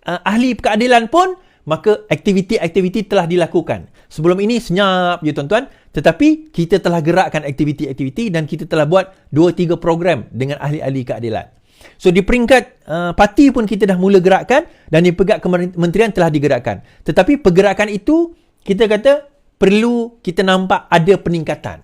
ahli keadilan pun, maka aktiviti-aktiviti telah dilakukan. Sebelum ini senyap je tuan-tuan. Tetapi kita telah gerakkan aktiviti-aktiviti dan kita telah buat 2-3 program dengan ahli-ahli keadilan. So, di peringkat parti pun kita dah mula gerakkan dan di peringkat kementerian telah digerakkan. Tetapi pergerakan itu, kita kata perlu kita nampak ada peningkatan.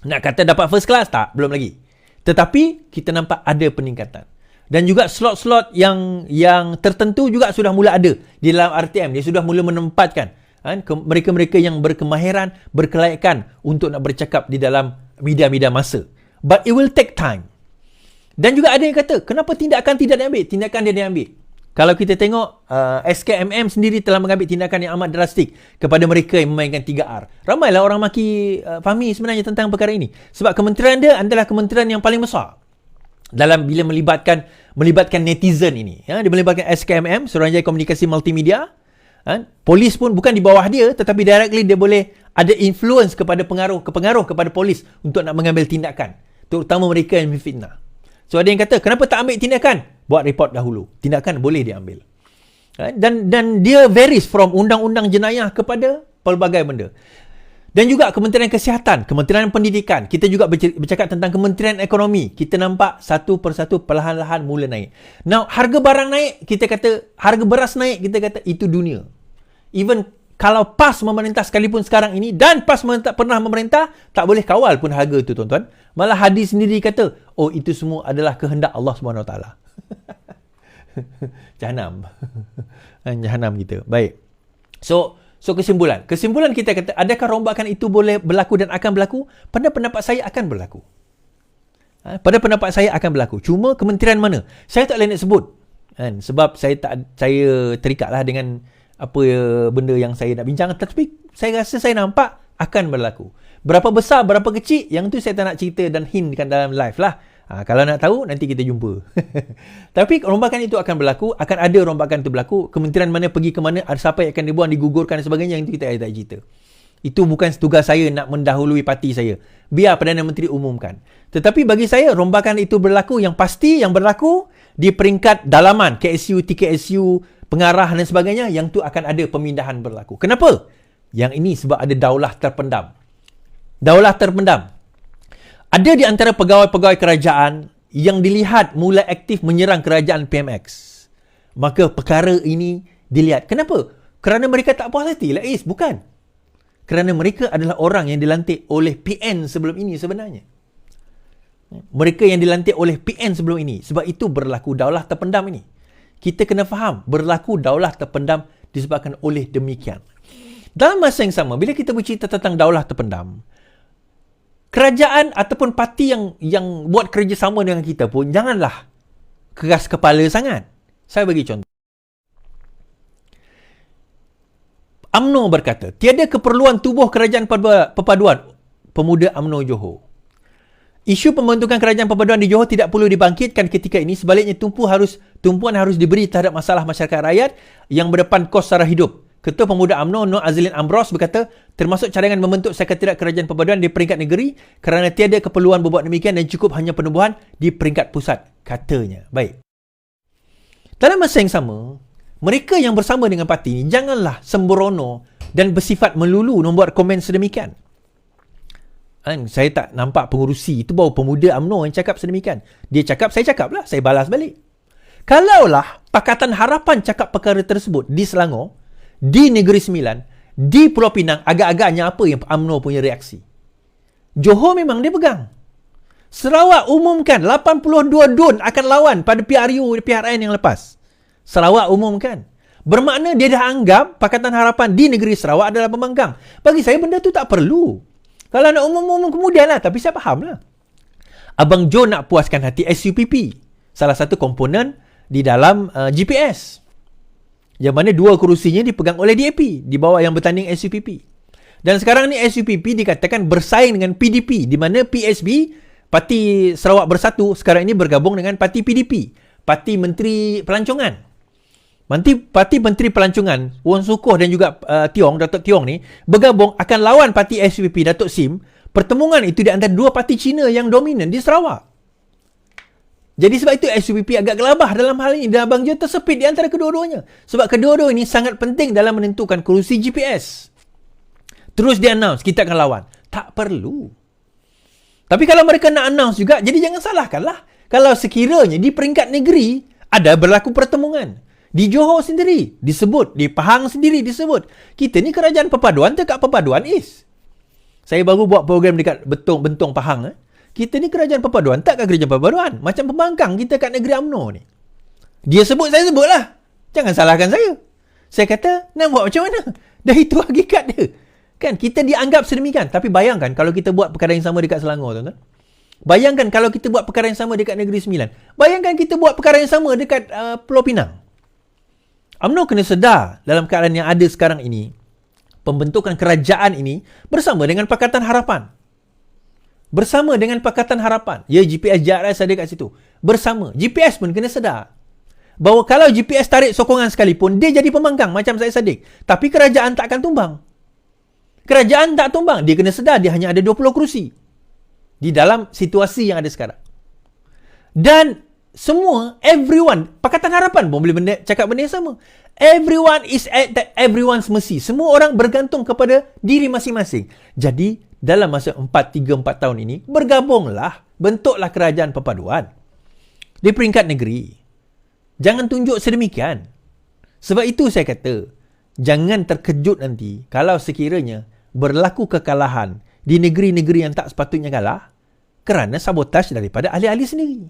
Nak kata dapat first class? Tak, belum lagi. Tetapi kita nampak ada peningkatan. Dan juga slot-slot yang tertentu juga sudah mula ada di dalam RTM. Dia sudah mula menempatkan mereka-mereka yang berkemahiran, berkelayakan untuk nak bercakap di dalam media-media masa. But it will take time. Dan juga ada yang kata, kenapa tindakan tidak diambil? Tindakan dia diambil. Kalau kita tengok, SKMM sendiri telah mengambil tindakan yang amat drastik kepada mereka yang memainkan 3R. Ramailah orang maki Fahmi sebenarnya tentang perkara ini. Sebab kementerian dia adalah kementerian yang paling besar dalam bila melibatkan netizen ini. Dia melibatkan SKMM, Suruhanjaya Komunikasi Multimedia. Polis pun bukan di bawah dia, tetapi directly dia boleh ada influence kepada pengaruh kepada polis untuk nak mengambil tindakan. Terutama mereka yang memfitnah. So ada yang kata, kenapa tak ambil tindakan? Buat report dahulu. Tindakan boleh diambil. Dan dia varies from undang-undang jenayah kepada pelbagai benda. Dan juga Kementerian Kesihatan, Kementerian Pendidikan. Kita juga bercakap tentang Kementerian Ekonomi. Kita nampak satu persatu perlahan-lahan mula naik. Now, harga barang naik, kita kata, harga beras naik, kita kata, itu dunia. Even kalau PAS memerintah sekalipun sekarang ini, dan PAS pernah memerintah, tak boleh kawal pun harga itu, tuan-tuan. Malah hadis sendiri kata, oh, itu semua adalah kehendak Allah SWT. Jahanam. Jahanam kita. Baik. So kesimpulan kita kata, adakah rombakan itu boleh berlaku dan akan berlaku? Pada pendapat saya akan berlaku. Pada pendapat saya akan berlaku. Cuma kementerian mana? Saya tak boleh nak sebut. Sebab saya terikatlah dengan apa benda yang saya nak bincang. Tapi saya rasa saya nampak akan berlaku. Berapa besar, berapa kecil, yang tu saya tak nak cerita dan hintkan dalam live lah. Kalau nak tahu, nanti kita jumpa. Tapi rombakan itu akan berlaku, akan ada rombakan itu berlaku. Kementerian mana pergi ke mana, ada siapa yang akan dibuang, digugurkan dan sebagainya, yang itu kita tak cerita. Itu bukan tugas saya nak mendahului parti saya. Biar Perdana Menteri umumkan. Tetapi bagi saya, rombakan itu berlaku, yang pasti yang berlaku, di peringkat dalaman, KSU, TKSU, pengarah dan sebagainya, yang tu akan ada pemindahan berlaku. Kenapa? Yang ini sebab ada daulah terpendam. Daulah terpendam. Ada di antara pegawai-pegawai kerajaan yang dilihat mulai aktif menyerang kerajaan PMX. Maka perkara ini dilihat. Kenapa? Kerana mereka tak puas hati. Bukan. Kerana mereka adalah orang yang dilantik oleh PN sebelum ini sebenarnya. Mereka yang dilantik oleh PN sebelum ini. Sebab itu berlaku daulah terpendam ini. Kita kena faham, berlaku daulah terpendam disebabkan oleh demikian. Dalam masa yang sama, bila kita bercerita tentang daulah terpendam, kerajaan ataupun parti yang buat kerjasama dengan kita pun janganlah keras kepala sangat. Saya bagi contoh. UMNO berkata, tiada keperluan tubuh kerajaan perpaduan pemuda UMNO Johor. Isu pembentukan kerajaan perpaduan di Johor tidak perlu dibangkitkan ketika ini. Sebaliknya, tumpuan harus diberi terhadap masalah masyarakat rakyat yang berdepan kos sara hidup. Ketua Pemuda UMNO, Nur Azlin Ambros berkata, termasuk cadangan membentuk Sekretariat Kerajaan Perpaduan di peringkat negeri kerana tiada keperluan berbuat demikian dan cukup hanya penubuhan di peringkat pusat, katanya. Baik. Dalam masa yang sama, mereka yang bersama dengan parti ini janganlah sembrono dan bersifat melulu membuat komen sedemikian. Saya tak nampak pengurusi itu baru Pemuda UMNO yang cakap sedemikian. Dia cakap, saya cakap lah, saya balas balik. Kalaulah Pakatan Harapan cakap perkara tersebut di Selangor, di Negeri Sembilan, di Pulau Pinang, agak-agaknya apa yang UMNO punya reaksi? Johor memang dia pegang. Sarawak umumkan 82 DUN akan lawan pada PRN yang lepas. Sarawak umumkan. Bermakna dia dah anggap Pakatan Harapan di Negeri Sarawak adalah pembangkang. Bagi saya benda tu tak perlu. Kalau nak umum kemudian lah. Tapi saya faham lah. Abang Jo nak puaskan hati SUPP. Salah satu komponen di dalam GPS. Yang mana 2 kerusinya dipegang oleh DAP. Di bawah yang bertanding SUPP. Dan sekarang ni SUPP dikatakan bersaing dengan PDP. Di mana PSB, Parti Sarawak Bersatu, sekarang ini bergabung dengan Parti PDP. Parti Menteri Pelancongan. Parti Menteri Pelancongan, Wan Sukuh dan juga Datuk Tiong ni, bergabung akan lawan Parti SUPP, Datuk Sim. Pertemuan itu di antara 2 parti Cina yang dominan di Sarawak. Jadi sebab itu SUPP agak gelabah dalam hal ini. Dan Abang Jo tersepit di antara kedua-duanya. Sebab kedua-dua ini sangat penting dalam menentukan kerusi GPS. Terus dia announce, kita akan lawan. Tak perlu. Tapi kalau mereka nak announce juga, jadi jangan salahkanlah. Kalau sekiranya di peringkat negeri, ada berlaku pertemuan. Di Johor sendiri disebut, di Pahang sendiri disebut. Kita ni kerajaan perpaduan, dekat perpaduan is. Saya baru buat program dekat Bentong Pahang. Kita ni kerajaan perpaduan, tak kat kerajaan perpaduan. Macam pembangkang kita kat negeri UMNO ni. Dia sebut, saya sebut lah. Jangan salahkan saya. Saya kata, nak buat macam mana? Dah itu hakikat dia. Kan, kita dianggap sedemikian. Tapi bayangkan kalau kita buat perkara yang sama dekat Selangor, tuan-tuan. Bayangkan kalau kita buat perkara yang sama dekat Negeri Sembilan. Bayangkan kita buat perkara yang sama dekat Pulau Pinang. UMNO kena sedar dalam keadaan yang ada sekarang ini, pembentukan kerajaan ini bersama dengan Pakatan Harapan. Bersama dengan Pakatan Harapan. Ya, GPS JRS ada kat situ. Bersama. GPS pun kena sedar bahawa kalau GPS tarik sokongan sekalipun, dia jadi pembangkang macam Syed Saddiq. Tapi kerajaan tak akan tumbang. Kerajaan tak tumbang. Dia kena sedar dia hanya ada 20 kerusi di dalam situasi yang ada sekarang. Dan semua, everyone, Pakatan Harapan pun boleh cakap benda yang sama. Everyone is at everyone's mercy. Semua orang bergantung kepada diri masing-masing. Jadi, dalam masa 3-4 tahun ini, bergabunglah, bentuklah kerajaan perpaduan di peringkat negeri. Jangan tunjuk sedemikian. Sebab itu saya kata, jangan terkejut nanti kalau sekiranya berlaku kekalahan di negeri-negeri yang tak sepatutnya kalah kerana sabotaj daripada ahli-ahli sendiri.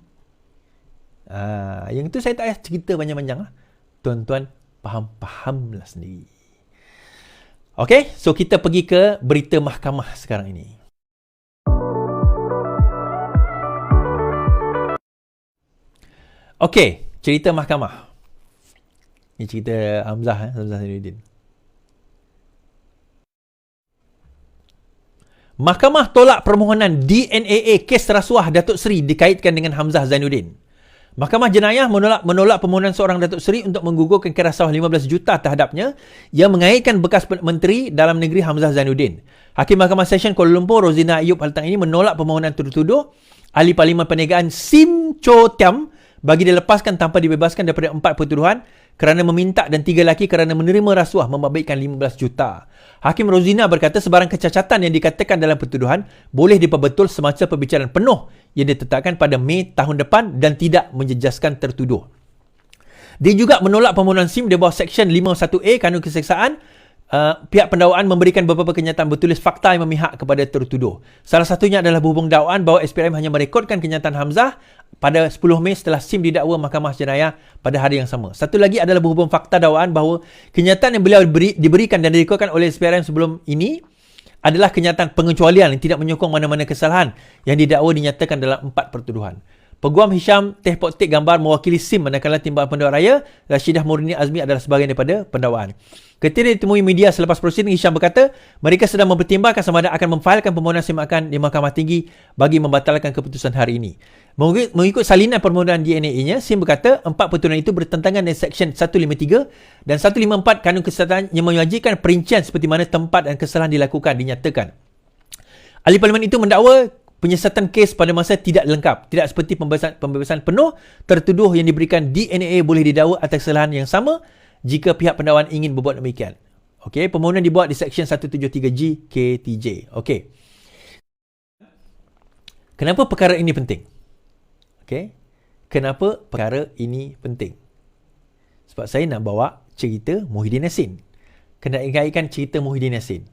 Yang itu saya tak payah cerita panjang-panjang lah. Tuan-tuan faham-fahamlah sendiri. Okay, so kita pergi ke berita mahkamah sekarang ini. Okay, cerita mahkamah. Ini cerita Hamzah Zainuddin. Mahkamah tolak permohonan DNAA kes rasuah Datuk Seri dikaitkan dengan Hamzah Zainuddin. Mahkamah Jenayah menolak permohonan seorang Datuk Seri untuk menggugurkan kes rasuah 15 juta terhadapnya yang mengaitkan bekas Menteri Dalam Negeri Hamzah Zainuddin. Hakim Mahkamah Session Kuala Lumpur Rozina Ayub petang ini menolak permohonan tuduh-tuduh Ahli Parlimen Perniagaan Sim Cho Tiam bagi dilepaskan tanpa dibebaskan daripada 4 pertuduhan kerana meminta dan 3 lelaki kerana menerima rasuah membabitkan 15 juta. Hakim Rozina berkata sebarang kecacatan yang dikatakan dalam pertuduhan boleh diperbetul semasa perbicaraan penuh yang ditetapkan pada Mei tahun depan dan tidak menjejaskan tertuduh. Dia juga menolak permohonan SIM di bawah Seksyen 51A Kanun Keseksaan. Pihak pendakwaan memberikan beberapa kenyataan bertulis fakta yang memihak kepada tertuduh. Salah satunya adalah berhubung dakwaan bahawa SPRM hanya merekodkan kenyataan Hamzah pada 10 Mei setelah SIM didakwa Mahkamah Jenayah pada hari yang sama. Satu lagi adalah berhubung fakta dakwaan bahawa kenyataan yang beliau diberikan dan direkodkan oleh SPRM sebelum ini adalah kenyataan pengecualian yang tidak menyokong mana-mana kesalahan yang didakwa dinyatakan dalam 4 pertuduhan. Peguam Hisham Teh Poktik Gambar mewakili SIM manakala Timbalan Pendakwa Raya Rashidah Murni Azmi adalah sebahagian daripada pendakwaan. Ketika ditemui media selepas prosiding, Hisham berkata mereka sedang mempertimbangkan sama ada akan memfailkan permohonan SIM akan di Mahkamah Tinggi bagi membatalkan keputusan hari ini. Mengikut salinan permohonan DNA-nya, SIM berkata 4 pertuduhan itu bertentangan dengan Seksyen 153 dan 154 Kanun Kesihatan yang mewajibkan perincian seperti mana tempat dan kesalahan dilakukan dinyatakan. Ahli Parlimen itu mendakwa penyiasatan kes pada masa tidak lengkap. Tidak seperti pembebasan penuh, tertuduh yang diberikan DNA boleh didakwa atas kesalahan yang sama jika pihak pendakwaan ingin berbuat demikian. Okey, permohonan dibuat di Seksyen 173G KTJ. Okey. Kenapa perkara ini penting? Okey. Kenapa perkara ini penting? Sebab saya nak bawa cerita Muhyiddin Yassin. Kena ingatkan cerita Muhyiddin Yassin.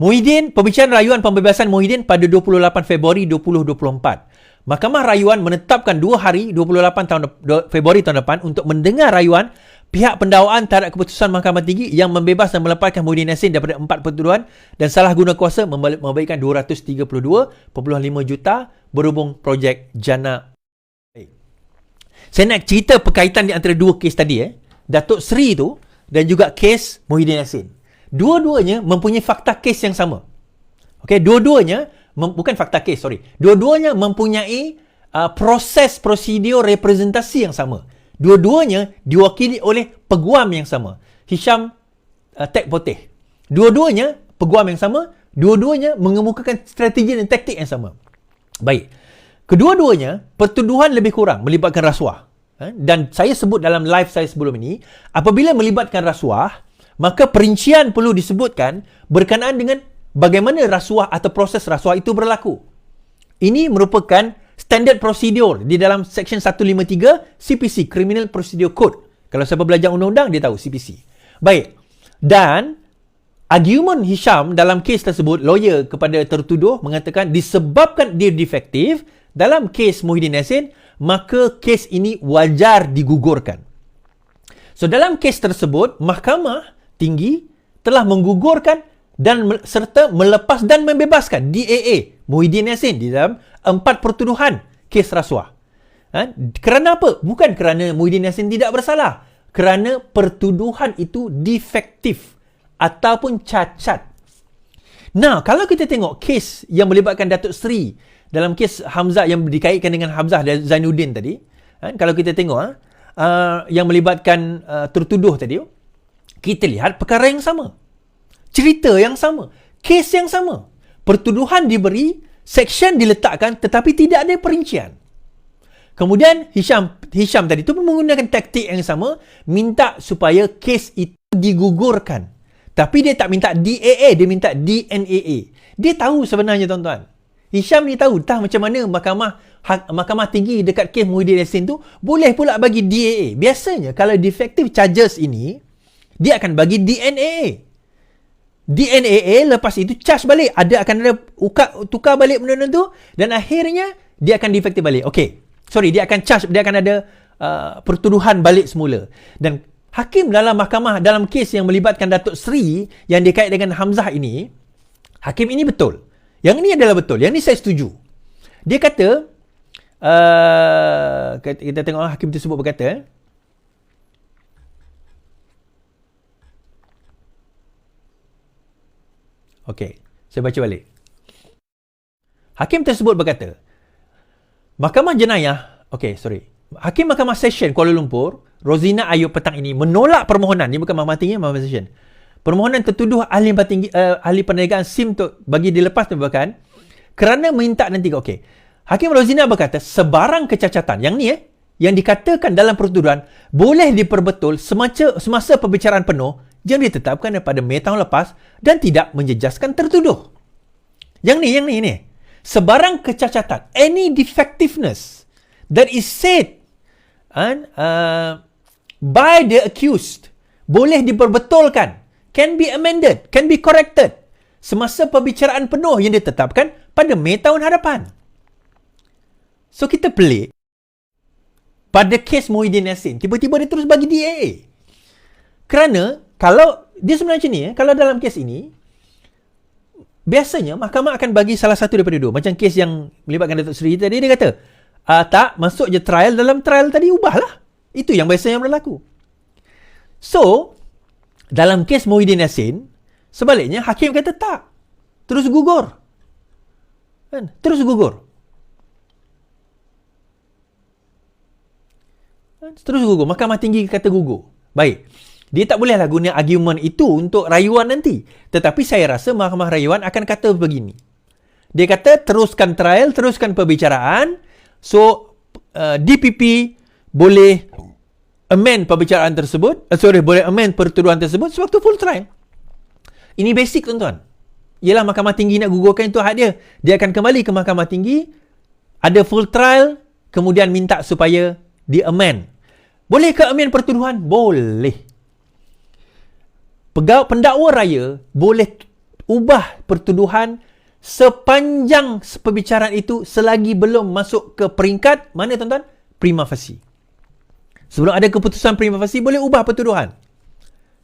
Muhyiddin, pembicaraan rayuan pembebasan Muhyiddin pada 28 Februari 2024. Mahkamah Rayuan menetapkan 2 hari 28 Februari tahun depan untuk mendengar rayuan pihak pendakwaan terhadap keputusan Mahkamah Tinggi yang membebas dan melepaskan Muhyiddin Yassin daripada 4 pertuduhan dan salah guna kuasa memberikan 232.5 juta berhubung projek Jana. Saya nak cerita perkaitan di antara dua kes tadi. Datuk Seri tu dan juga kes Muhyiddin Yassin. Dua-duanya mempunyai fakta kes yang sama. Okey, dua-duanya bukan fakta kes, sorry. Dua-duanya mempunyai proses prosedur representasi yang sama. Dua-duanya diwakili oleh peguam yang sama, Hisham Teh Poktik. Dua-duanya peguam yang sama, dua-duanya mengemukakan strategi dan taktik yang sama. Baik. Kedua-duanya pertuduhan lebih kurang melibatkan rasuah. Dan saya sebut dalam live saya sebelum ini, apabila melibatkan rasuah, maka perincian perlu disebutkan berkenaan dengan bagaimana rasuah atau proses rasuah itu berlaku. Ini merupakan standard prosedur di dalam Seksyen 153 CPC, Criminal Procedure Code. Kalau siapa belajar undang-undang, dia tahu CPC. Baik. Dan argument Hisham dalam kes tersebut, lawyer kepada tertuduh mengatakan disebabkan dia defektif dalam kes Muhyiddin Yassin, maka kes ini wajar digugurkan. So dalam kes tersebut, Mahkamah Tinggi telah menggugurkan dan serta melepas dan membebaskan DAA Muhyiddin Yassin di dalam 4 pertuduhan kes rasuah. Kerana apa? Bukan kerana Muhyiddin Yassin tidak bersalah, kerana pertuduhan itu defektif ataupun cacat. Nah, kalau kita tengok kes yang melibatkan Datuk Seri dalam kes Hamzah yang dikaitkan dengan Hamzah dan Zainuddin tadi, kalau kita tengok yang melibatkan tertuduh tadi, kita lihat perkara yang sama. Cerita yang sama. Kes yang sama. Pertuduhan diberi, seksyen diletakkan tetapi tidak ada perincian. Kemudian Hisham tadi tu menggunakan taktik yang sama, minta supaya kes itu digugurkan. Tapi dia tak minta DAA, dia minta DNAA. Dia tahu sebenarnya tuan-tuan. Hisham ni tahu macam mana Mahkamah Tinggi dekat kes Muhyiddin Yassin tu boleh pula bagi DAA. Biasanya kalau defective charges ini, dia akan bagi DNAA. DNAA lepas itu charge balik. Akan ada tukar balik benda-benda tu dan akhirnya dia akan defective balik. Okey. Sorry, dia akan charge, dia akan ada pertuduhan balik semula. Dan hakim dalam mahkamah dalam kes yang melibatkan Datuk Seri yang dikait dengan Hamzah ini, hakim ini betul. Yang ini adalah betul. Yang ini saya setuju. Dia kata, kita tengok hakim tersebut berkata, okey, saya baca balik. Hakim tersebut berkata, Mahkamah Jenayah, Hakim Mahkamah Session Kuala Lumpur, Rozina Ayub petang ini menolak permohonan, ini bukan Mahkamah Tinggi, Mahkamah Session. Permohonan tertuduh ahli perniagaan SIM bagi dilepas tembakan kerana minta nanti, Hakim Rozina berkata, sebarang kecacatan, yang ni yang dikatakan dalam pertuduhan boleh diperbetul semasa pembicaraan penuh yang ditetapkan pada Mei tahun lepas dan tidak menjejaskan tertuduh. Yang ni. Sebarang kecacatan, any defectiveness that is said by the accused boleh diperbetulkan, can be amended, can be corrected semasa pembicaraan penuh yang ditetapkan pada Mei tahun hadapan. So kita pelik. Pada kes Muhyiddin Yassin, tiba-tiba dia terus bagi DAA. Kerana kalau dia sebenarnya ni, kalau dalam kes ini, biasanya mahkamah akan bagi salah satu daripada dua. Macam kes yang melibatkan Datuk Seri tadi, dia kata, tak, masuk je trial, dalam trial tadi ubahlah. Itu yang biasanya berlaku. So, dalam kes Muhyiddin Yassin, sebaliknya hakim kata tak. Terus gugur. Kan? Terus gugur. Mahkamah Tinggi kata gugur. Baik. Dia tak bolehlah guna argument itu untuk rayuan nanti. Tetapi saya rasa Mahkamah Rayuan akan kata begini. Dia kata teruskan trial, teruskan perbicaraan. So, DPP boleh amend perbicaraan tersebut. Boleh amend pertuduhan tersebut sewaktu full trial. Ini basic, tuan-tuan. Ialah Mahkamah Tinggi nak gugurkan, itu hak dia. Dia akan kembali ke Mahkamah Tinggi, ada full trial, kemudian minta supaya di-amend. Boleh ke amend pertuduhan? Boleh. Pendakwa raya boleh ubah pertuduhan sepanjang perbicaraan itu selagi belum masuk ke peringkat mana, tuan-tuan? Prima facie. Sebelum ada keputusan prima facie, boleh ubah pertuduhan.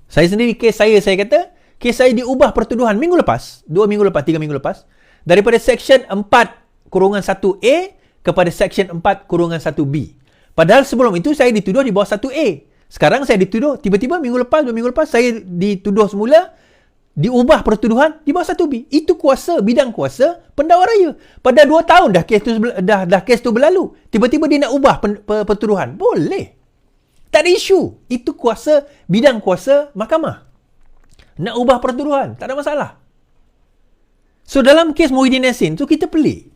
Saya sendiri, kes saya kata, kes saya diubah pertuduhan minggu lepas, 2 minggu lepas, 3 minggu lepas, daripada Seksyen 4/1A kepada Seksyen 4/1B. Padahal sebelum itu saya dituduh di bawah 1A. Sekarang saya dituduh, tiba-tiba minggu lepas, 2 minggu lepas, saya dituduh semula, diubah pertuduhan di bawah 1B. Itu kuasa, bidang kuasa pendakwa raya. Pada 2 tahun dah kes tu berlalu. Tiba-tiba dia nak ubah pertuduhan. Boleh. Tak ada isu. Itu kuasa, bidang kuasa mahkamah. Nak ubah pertuduhan, tak ada masalah. So dalam kes Muhyiddin Yassin tu kita pelik.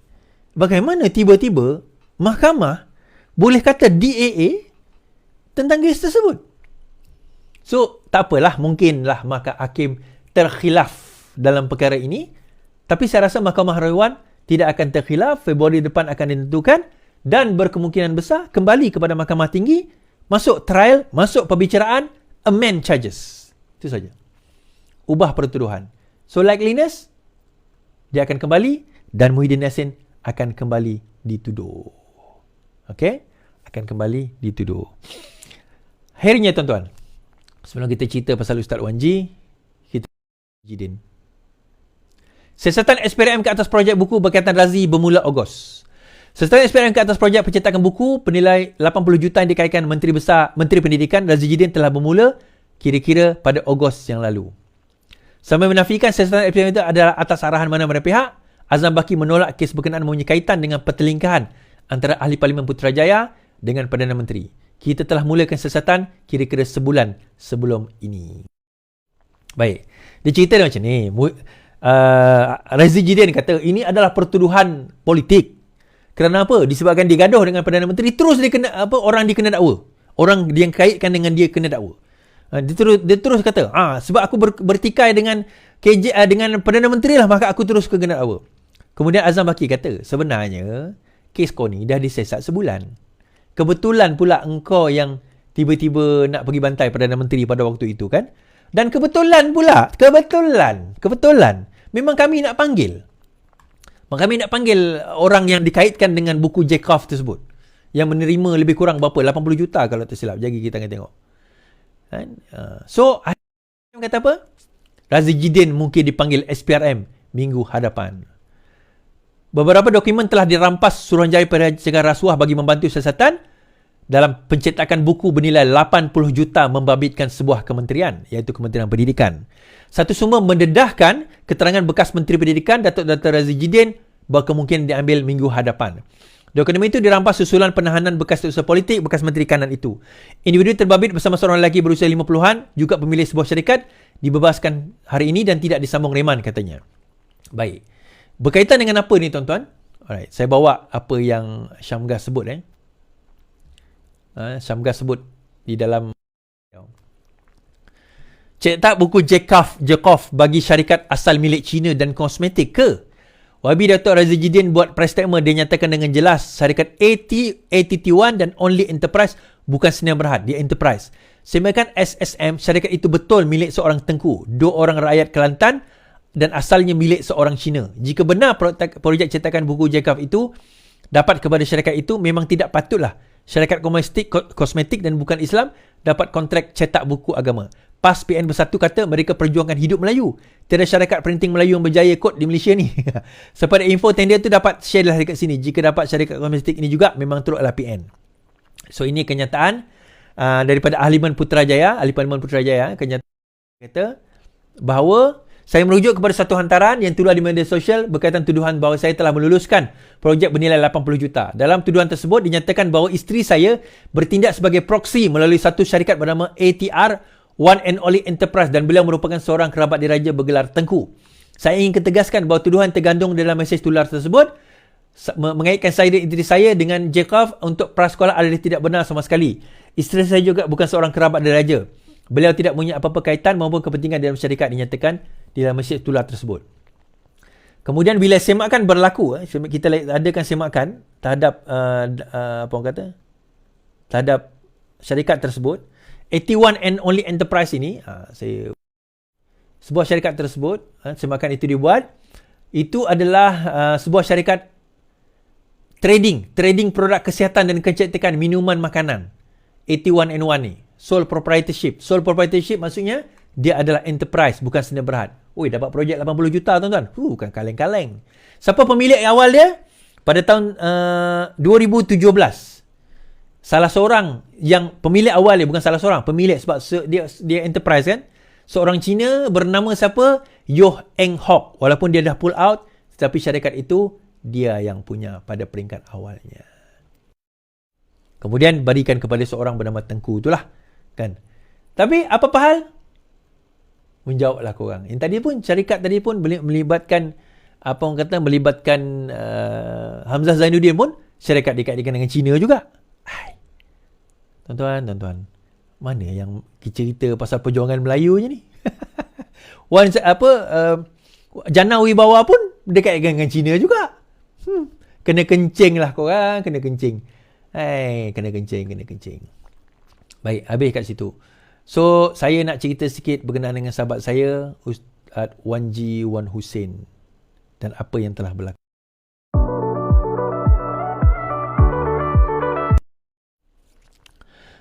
Bagaimana tiba-tiba mahkamah boleh kata DAA tentang kes tersebut. So, tak apalah, mungkinlah hakim terkhilaf dalam perkara ini. Tapi saya rasa Mahkamah Rayuan tidak akan terkhilaf. Februari depan akan ditentukan dan berkemungkinan besar kembali kepada Mahkamah Tinggi, masuk trial, masuk perbicaraan, amend charges. Itu saja. Ubah pertuduhan. So, likeliness, dia akan kembali dan Muhyiddin Yassin akan kembali dituduh. Okey, akan kembali dituduh. Akhirnya, tuan-tuan, sebelum kita cerita pasal Ustaz Wan G, kita Jidin. Siasatan SPRM ke atas projek buku berkaitan Razi bermula Ogos. Siasatan SPRM ke atas projek pencetakan buku bernilai 80 juta yang dikaitkan Menteri Pendidikan Razi Jidin telah bermula kira-kira pada Ogos yang lalu. Sambil menafikan siasatan SPRM itu adalah atas arahan mana-mana pihak, Azam Baki menolak kes berkenaan mempunyai kaitan dengan pertelingkahan antara Ahli Parlimen Putrajaya dengan Perdana Menteri. Kita telah mulakan siasatan kira-kira sebulan sebelum ini. Baik. Dia cerita dia macam ni. Razi Jidin kata ini adalah pertuduhan politik. Kerana apa? Disebabkan dia gaduh dengan Perdana Menteri, terus dia kena orang dia kena dakwa. Orang yang kaitkan dengan dia kena dakwa. Dia terus kata, sebab aku bertikai dengan dengan Perdana Menteri lah, maka aku terus kena dakwa. Kemudian Azam Baki kata, sebenarnya kes kau ni dah disesat sebulan. Kebetulan pula engkau yang tiba-tiba nak pergi bantai Perdana Menteri pada waktu itu kan. Dan kebetulan memang kami nak panggil. Kami nak panggil orang yang dikaitkan dengan buku Jacob tersebut. Yang menerima lebih kurang berapa? 80 juta kalau tak silap. Jadi kita akan tengok. So, kata apa? Razi Jidin mungkin dipanggil SPRM minggu hadapan. Beberapa dokumen telah dirampas Suruhanjaya Pencegahan Rasuah bagi membantu siasatan dalam pencetakan buku bernilai 80 juta membabitkan sebuah kementerian, iaitu Kementerian Pendidikan. Satu sumber mendedahkan keterangan bekas Menteri Pendidikan Datuk Dr. Razi Jidin berkemungkinan diambil minggu hadapan. Dokumen itu dirampas susulan penahanan bekas usaha politik bekas Menteri Kanan itu. Individu terbabit bersama seorang lelaki berusia 50-an, juga pemilik sebuah syarikat, dibebaskan hari ini dan tidak disambung reman katanya. Baik. Berkaitan dengan apa ni tuan-tuan? Alright, saya bawa apa yang Syamgah sebut Syamgah sebut di dalam cetak buku Jekov bagi syarikat asal milik China dan kosmetik ke? Wabi Datuk Razijidin buat press statement, dia nyatakan dengan jelas syarikat ATT1 dan Only Enterprise bukan Sdn Bhd, dia Enterprise. Semakan SSM, syarikat itu betul milik seorang tengku, 2 orang rakyat Kelantan dan asalnya milik seorang Cina. Jika benar projek cetakan buku Jekov itu dapat kepada syarikat itu, memang tidak patutlah syarikat kosmetik dan bukan Islam dapat kontrak cetak buku agama. PAS PN Bersatu kata mereka perjuangkan hidup Melayu. Tiada syarikat printing Melayu yang berjaya kot di Malaysia ni. Sepada info tender tu dapat share lah dekat sini. Jika dapat syarikat kosmetik ini juga, memang turutlah PN. So ini kenyataan daripada Ahli Parlimen Putrajaya. Kenyataan kata bahawa saya merujuk kepada satu hantaran yang terluar di media sosial berkaitan tuduhan bahawa saya telah meluluskan projek bernilai 80 juta. Dalam tuduhan tersebut dinyatakan bahawa isteri saya bertindak sebagai proksi melalui satu syarikat bernama ATR One and Only Enterprise dan beliau merupakan seorang kerabat diraja bergelar tengku. Saya ingin ketegaskan bahawa tuduhan tergandung dalam mesej tular tersebut mengaitkan saya dan isteri saya dengan Jekov untuk prasekolah adalah tidak benar sama sekali. Isteri saya juga bukan seorang kerabat diraja. Beliau tidak punya apa-apa kaitan maupun kepentingan dalam syarikat, dinyatakan di dalam mesej tular tersebut. Kemudian bila semakan berlaku, kita adakan semakan terhadap terhadap syarikat tersebut, 81 and Only Enterprise ini, sebuah syarikat tersebut, semakan itu dibuat, itu adalah sebuah syarikat trading produk kesihatan dan kecantikan minuman makanan. 81 and 1 ni, sole proprietorship. Sole proprietorship maksudnya dia adalah enterprise, bukan Sdn Bhd. Oi, dapat projek 80 juta tuan-tuan. Bukan kaleng-kaleng. Siapa pemilik awal dia? Pada tahun 2017. Salah seorang yang pemilik awal dia, bukan salah seorang, pemilik sebab dia enterprise kan. Seorang Cina bernama siapa? Yoh Eng Hock. Walaupun dia dah pull out, tetapi syarikat itu dia yang punya pada peringkat awalnya. Kemudian berikan kepada seorang bernama Tengku itulah kan. Tapi apa hal? Menjawablah korang. Yang tadi pun syarikat tadi pun melibatkan melibatkan Hamzah Zainuddin pun syarikat dikaitkan dengan Cina juga. Tuan-tuan, mana yang cerita pasal perjuangan Melayu je ni? Jana Wibawa pun dikaitkan dengan Cina juga. Kena kencing lah korang, kena kencing. Kena kencing. Baik, habis kat situ. So, saya nak cerita sikit berkenaan dengan sahabat saya, Ustaz Wanji Wan Hussein, dan apa yang telah berlaku.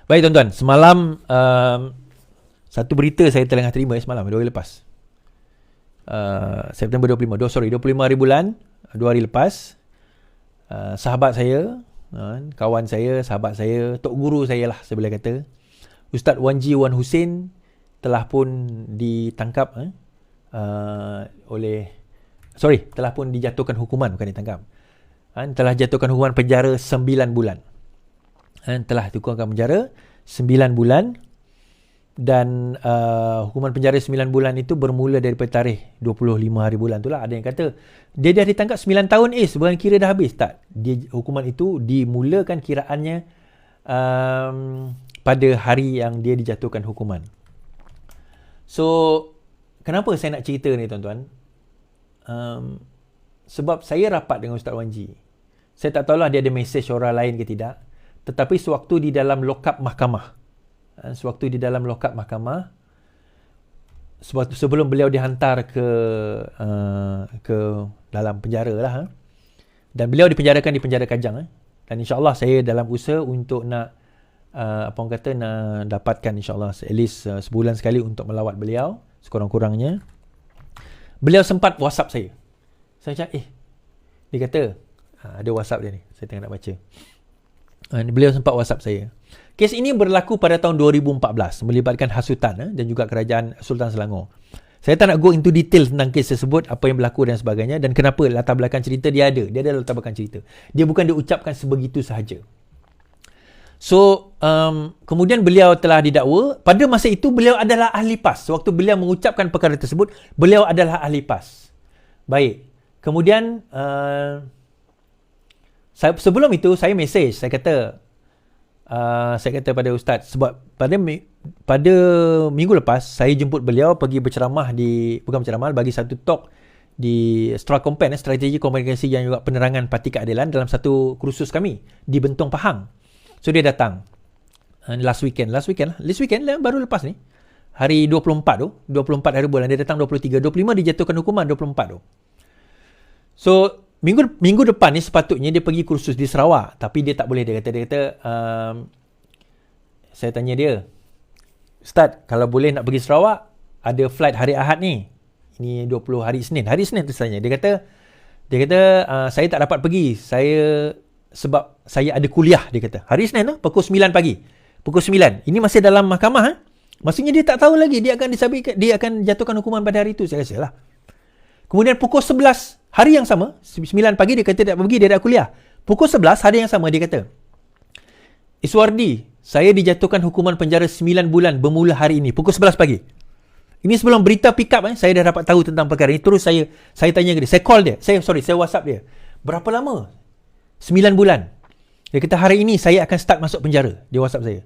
Baik tuan-tuan, semalam satu berita saya telah terima semalam, 2 hari lepas. September 25 hari bulan, 2 hari lepas. Sahabat saya, kawan saya, sahabat saya, tok guru saya lah saya boleh kata, Ustaz Wanji Wan Hussein telah pun ditangkap telah pun dijatuhkan hukuman, bukan ditangkap. Telah jatuhkan hukuman penjara 9 bulan. Telah dihukumkan penjara 9 bulan dan hukuman penjara 9 bulan itu bermula daripada tarikh 25 hari bulan itulah. Ada yang kata dia dah ditangkap 9 tahun bukan kira dah habis. Tak, hukuman itu dimulakan kiraannya pada hari yang dia dijatuhkan hukuman. So kenapa saya nak cerita ni tuan-tuan? Sebab saya rapat dengan Ustaz Wanji. Saya tak tahulah dia ada mesej orang lain ke tidak. Tetapi sewaktu di dalam lokap mahkamah, sebelum beliau dihantar ke dalam penjara lah, dan beliau dipenjarakan di penjara Kajang, dan insyaAllah saya dalam usaha untuk nak nak dapatkan insyaAllah at least sebulan sekali untuk melawat beliau sekurang-kurangnya. Beliau sempat WhatsApp saya. Saya cakap dia kata ada WhatsApp dia ni, saya tengah nak baca. Beliau sempat WhatsApp saya. Kes ini berlaku pada tahun 2014 melibatkan hasutan dan juga kerajaan Sultan Selangor. Saya tak nak go into detail tentang kes tersebut, apa yang berlaku dan sebagainya, dan kenapa latar belakang cerita dia ada. Dia ada latar belakang cerita. Dia bukan diucapkan sebegitu sahaja. So, kemudian beliau telah didakwa. Pada masa itu beliau adalah ahli PAS. Waktu beliau mengucapkan perkara tersebut, beliau adalah ahli PAS. Baik. Kemudian Sebelum itu saya message, saya kata pada ustaz, sebab pada minggu lepas saya jemput beliau pergi berceramah bukan berceramah, bagi satu talk di Strakompen, strategi komunikasi yang juga penerangan parti keadilan, dalam satu kursus kami di Bentong Pahang. So dia datang last weekend lah, baru lepas ni, hari 24 hari bulan, dia datang 23, 25 dijatuhkan hukuman, 24 tu. So minggu depan ni sepatutnya dia pergi kursus di Sarawak, tapi dia tak boleh. Dia kata saya tanya dia, Ustaz, kalau boleh nak pergi Sarawak, ada flight hari Ahad ni, ini 20 hari Senin tu saya tanya. Dia kata saya tak dapat pergi, sebab saya ada kuliah. Dia kata hari Senin tu pukul 9 pagi, pukul 9. Ini masih dalam mahkamah. Maksudnya dia tak tahu lagi dia akan jatuhkan hukuman pada hari itu, saya rasa lah. Kemudian pukul 11 hari yang sama, 9 pagi dia kata tak pergi, dia ada kuliah. Pukul 11 hari yang sama dia kata, Iswardi, saya dijatuhkan hukuman penjara 9 bulan bermula hari ini, pukul 11 pagi. Ini sebelum berita pick up, saya dah dapat tahu tentang perkara ini. Terus saya tanya ke dia, saya call dia, saya WhatsApp dia. Berapa lama? 9 bulan. Dia kata hari ini saya akan start masuk penjara. Dia WhatsApp saya.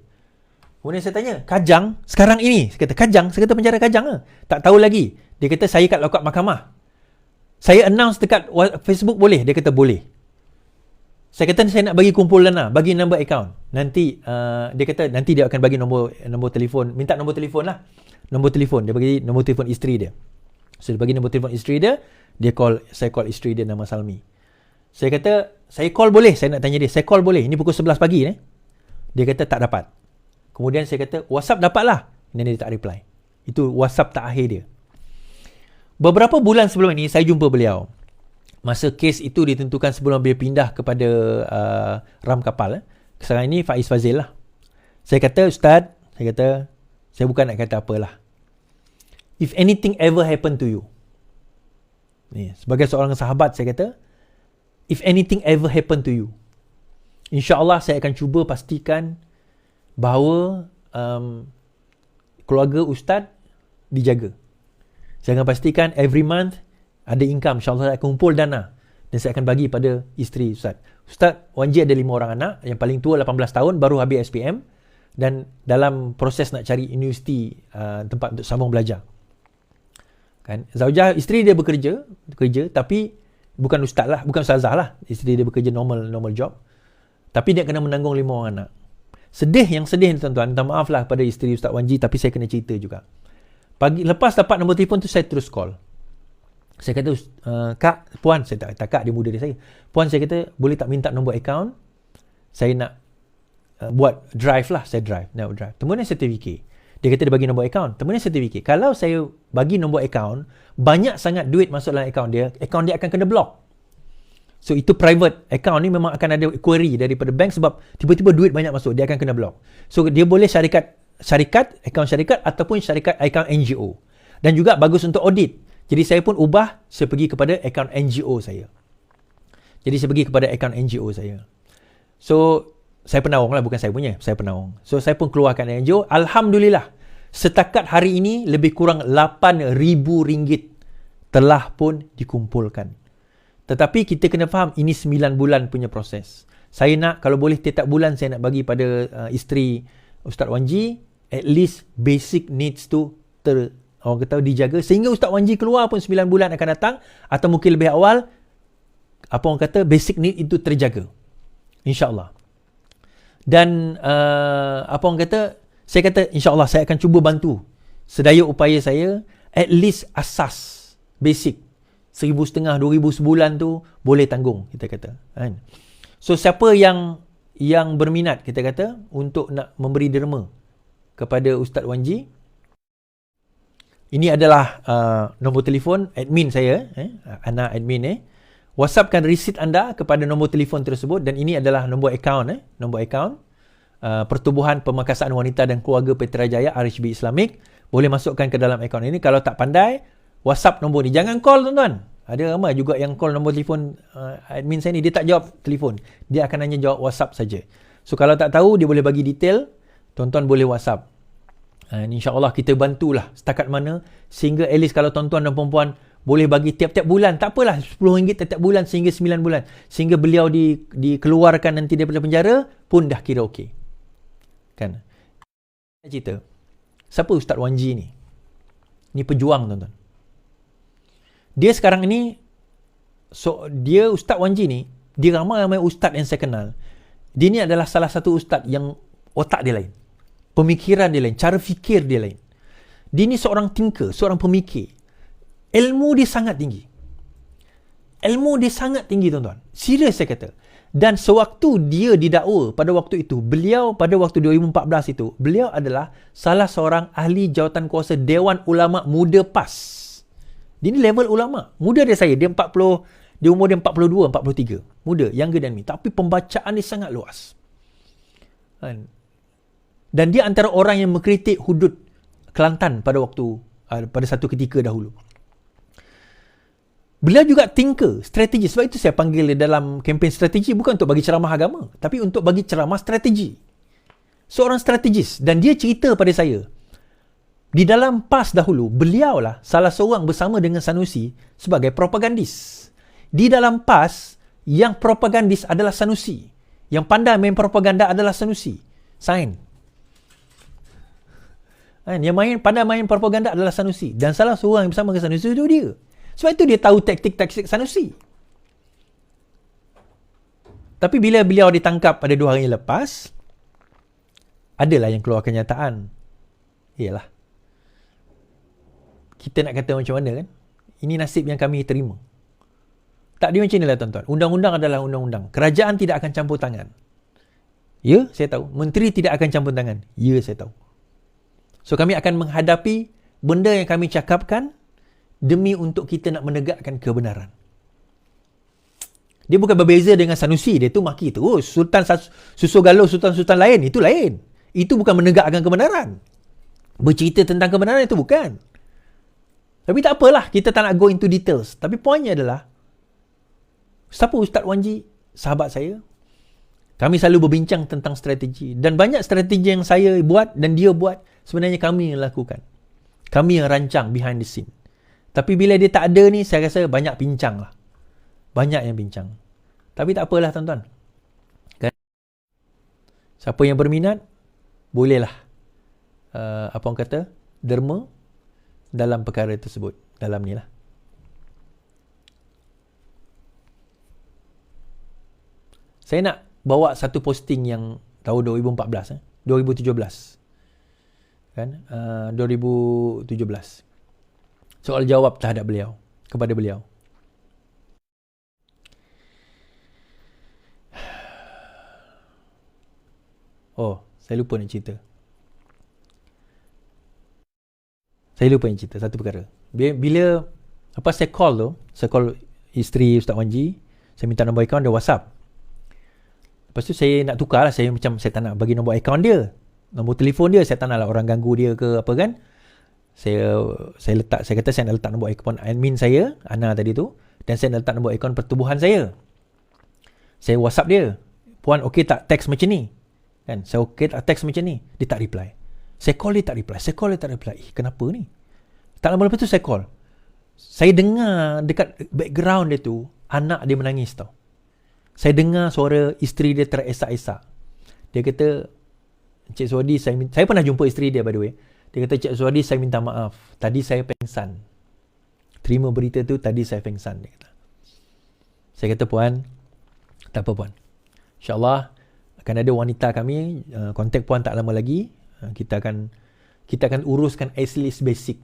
Kemudian saya tanya, Kajang sekarang ini? Saya kata Kajang, saya kata penjara Kajang lah. Tak tahu lagi. Dia kata saya kat lock up mahkamah. Saya announce dekat Facebook boleh? Dia kata boleh. Saya kata saya nak bagi kumpul dana, bagi number account. Nanti dia kata nanti dia akan bagi nombor telefon, minta nombor telefon lah. Nombor telefon, dia bagi nombor telefon isteri dia. So dia bagi nombor telefon isteri dia, saya call isteri dia nama Salmi. Saya kata, saya call boleh? Saya nak tanya dia, saya call boleh? Ini pukul 11 pagi ni. Dia kata tak dapat. Kemudian saya kata, WhatsApp dapat lah. Dan dia tak reply. Itu WhatsApp terakhir dia. Beberapa bulan sebelum ini, saya jumpa beliau. Masa kes itu ditentukan sebelum dia pindah kepada ram kapal. Sekarang ini Faiz Fazil lah. Saya kata, Ustaz, saya bukan nak kata apalah. If anything ever happen to you. Ni, sebagai seorang sahabat, saya kata, if anything ever happen to you, InsyaAllah saya akan cuba pastikan bahawa keluarga Ustaz dijaga. Saya akan pastikan every month ada income. InsyaAllah saya akan kumpul dana dan saya akan bagi pada isteri Ustaz. Ustaz Wan Ji ada 5 orang anak. Yang paling tua 18 tahun, baru habis SPM dan dalam proses nak cari universiti tempat untuk sambung belajar. Kan? Zaujah, isteri dia bekerja tapi bukan ustaz lah, bukan ustazah lah. Isteri dia bekerja normal job. Tapi dia kena menanggung 5 orang anak. Yang sedih ni tuan-tuan. Minta maaf lah pada isteri Ustaz Wan Ji, tapi saya kena cerita juga. Lepas dapat nombor telefon tu, saya terus call. Saya kata, Kak, Puan, saya tak Kak, dia muda dia saya. Puan, saya kata, boleh tak minta nombor account? Saya nak buat drive lah. Saya drive. Kemudian saya terfikir. Dia kata dia bagi nombor account. Kemudian saya terfikir, kalau saya bagi nombor account, banyak sangat duit masuk dalam account dia akan kena block. So itu private account ni memang akan ada query daripada bank sebab tiba-tiba duit banyak masuk, dia akan kena block. So dia boleh account syarikat ataupun account NGO. Dan juga bagus untuk audit. Jadi saya pun saya pergi kepada account NGO saya. So saya penaung lah, bukan saya punya, saya penaung. So saya pun keluarkan NGO. Alhamdulillah, setakat hari ini lebih kurang RM8,000 telah pun dikumpulkan. Tetapi kita kena faham, ini 9 bulan punya proses. Saya nak, kalau boleh tiap bulan saya nak bagi pada isteri Ustaz Wan Ji, at least basic needs tu orang kata dijaga. Sehingga Ustaz Wan Ji keluar pun 9 bulan akan datang, atau mungkin lebih awal, orang kata basic need itu terjaga. InsyaAllah. Dan orang kata, saya kata insyaAllah saya akan cuba bantu sedaya upaya saya, at least asas, basic. 1,500, 2,000 sebulan tu boleh tanggung, kita kata. Kan? So, siapa yang berminat, kita kata, untuk nak memberi derma kepada Ustaz Wan Ji, ini adalah nombor telefon admin saya, Ana admin. WhatsAppkan resit anda kepada nombor telefon tersebut, dan ini adalah nombor akaun, Pertubuhan Pemakasan Wanita dan Keluarga Putrajaya RHB Islamic. Boleh masukkan ke dalam akaun ini. Kalau tak pandai, WhatsApp nombor ni. Jangan call, tuan-tuan. Ada ramai juga yang call nombor telefon admin saya ni, dia tak jawab telefon. Dia akan hanya jawab WhatsApp saja. So kalau tak tahu, dia boleh bagi detail, tuan-tuan boleh WhatsApp. InsyaAllah kita bantulah setakat mana, sehingga at least kalau tuan-tuan dan perempuan boleh bagi tiap-tiap bulan, tak apalah, RM10 tiap-tiap bulan sehingga 9 bulan. Sehingga beliau dikeluarkan nanti daripada penjara pun dah kira okey. Kan? Cerita. Siapa Ustaz Wan G ni? Ni pejuang, tuan-tuan. Dia sekarang ni, dia Ustaz Wan G ni, dia ramai-ramai ustaz yang saya kenal. Dia ni adalah salah satu ustaz yang otak dia lain. Pemikiran dia lain, cara fikir dia lain. Dia ni seorang thinker, seorang pemikir. Ilmu dia sangat tinggi. Ilmu dia sangat tinggi, tuan-tuan. Serius saya kata. Dan sewaktu dia didakwa pada waktu itu, beliau pada waktu 2014 itu, beliau adalah salah seorang ahli jawatan kuasa Dewan Ulama Muda PAS. Dia ni level ulama. Muda dia saya. Dia umur dia 42, 43. Muda, younger than me. Tapi pembacaan dia sangat luas. Dan dia antara orang yang mengkritik hudud Kelantan pada satu ketika dahulu. Beliau juga thinker, strategi. Sebab itu saya panggil dia dalam kempen strategi bukan untuk bagi ceramah agama, tapi untuk bagi ceramah strategi. Seorang strategis. Dan dia cerita pada saya, di dalam PAS dahulu, beliau lah salah seorang bersama dengan Sanusi sebagai propagandis. Di dalam PAS, yang propagandis adalah Sanusi. Yang pandai main propaganda adalah Sanusi. Sign. Yang pandai main propaganda adalah Sanusi. Dan salah seorang yang bersama dengan Sanusi itu dia. Sebab itu dia tahu taktik-taktik Sanusi. Tapi bila beliau ditangkap pada 2 hari lepas, adalah yang keluar kenyataan. Iyalah. Kita nak kata macam mana kan? Ini nasib yang kami terima. Tak dia macam inilah, tuan-tuan. Undang-undang adalah undang-undang. Kerajaan tidak akan campur tangan. Ya, saya tahu. Menteri tidak akan campur tangan. Ya, saya tahu. So, kami akan menghadapi benda yang kami cakapkan demi untuk kita nak menegakkan kebenaran. Dia bukan berbeza dengan Sanusi. Dia tu maki terus. Sultan susu galuh sultan-sultan lain. Itu lain. Itu bukan menegakkan kebenaran. Bercerita tentang kebenaran itu bukan. Tapi tak apalah. Kita tak nak go into details. Tapi poinnya adalah, siapa Ustaz Wan G? Sahabat saya. Kami selalu berbincang tentang strategi. Dan banyak strategi yang saya buat dan dia buat, sebenarnya kami yang lakukan. Kami yang rancang behind the scene. Tapi bila dia tak ada ni, saya rasa banyak bincang lah. Banyak yang bincang. Tapi tak apalah, tuan-tuan. Kan? Siapa yang berminat, bolehlah apa orang kata, derma dalam perkara tersebut. Dalam ni lah. Saya nak bawa satu posting yang tahun 2014, 2017. Kan? 2017. Soal jawab terhadap beliau, kepada beliau. Oh, saya lupa nak cerita. Satu perkara. Bila saya call isteri Ustaz Wan G, saya minta nombor akaun dia, WhatsApp. Lepas tu saya nak tukar lah, saya tak nak bagi nombor akaun dia, nombor telefon dia, saya tak nak lah orang ganggu dia ke apa kan. Saya kata saya nak letak nombor akaun admin saya, Ana tadi tu, dan saya nak letak nombor akaun pertubuhan saya. Saya WhatsApp dia, puan okey tak teks macam ni? Kan? Saya okey tak teks macam ni? Dia tak reply. Saya call dia tak reply. Kenapa ni? Tak lama lepas tu saya call. Saya dengar dekat background dia tu, anak dia menangis tau. Saya dengar suara isteri dia teresak-esak. Dia kata, Encik Suwadi, saya pernah jumpa isteri dia by the way. Dia kata, Cik Suwadi, saya minta maaf. Tadi saya pengsan. Terima berita tu, tadi saya pengsan. Dia kata. Saya kata, puan, tak apa puan. InsyaAllah, akan ada wanita kami, kontak puan tak lama lagi. Kita akan uruskan at least basic.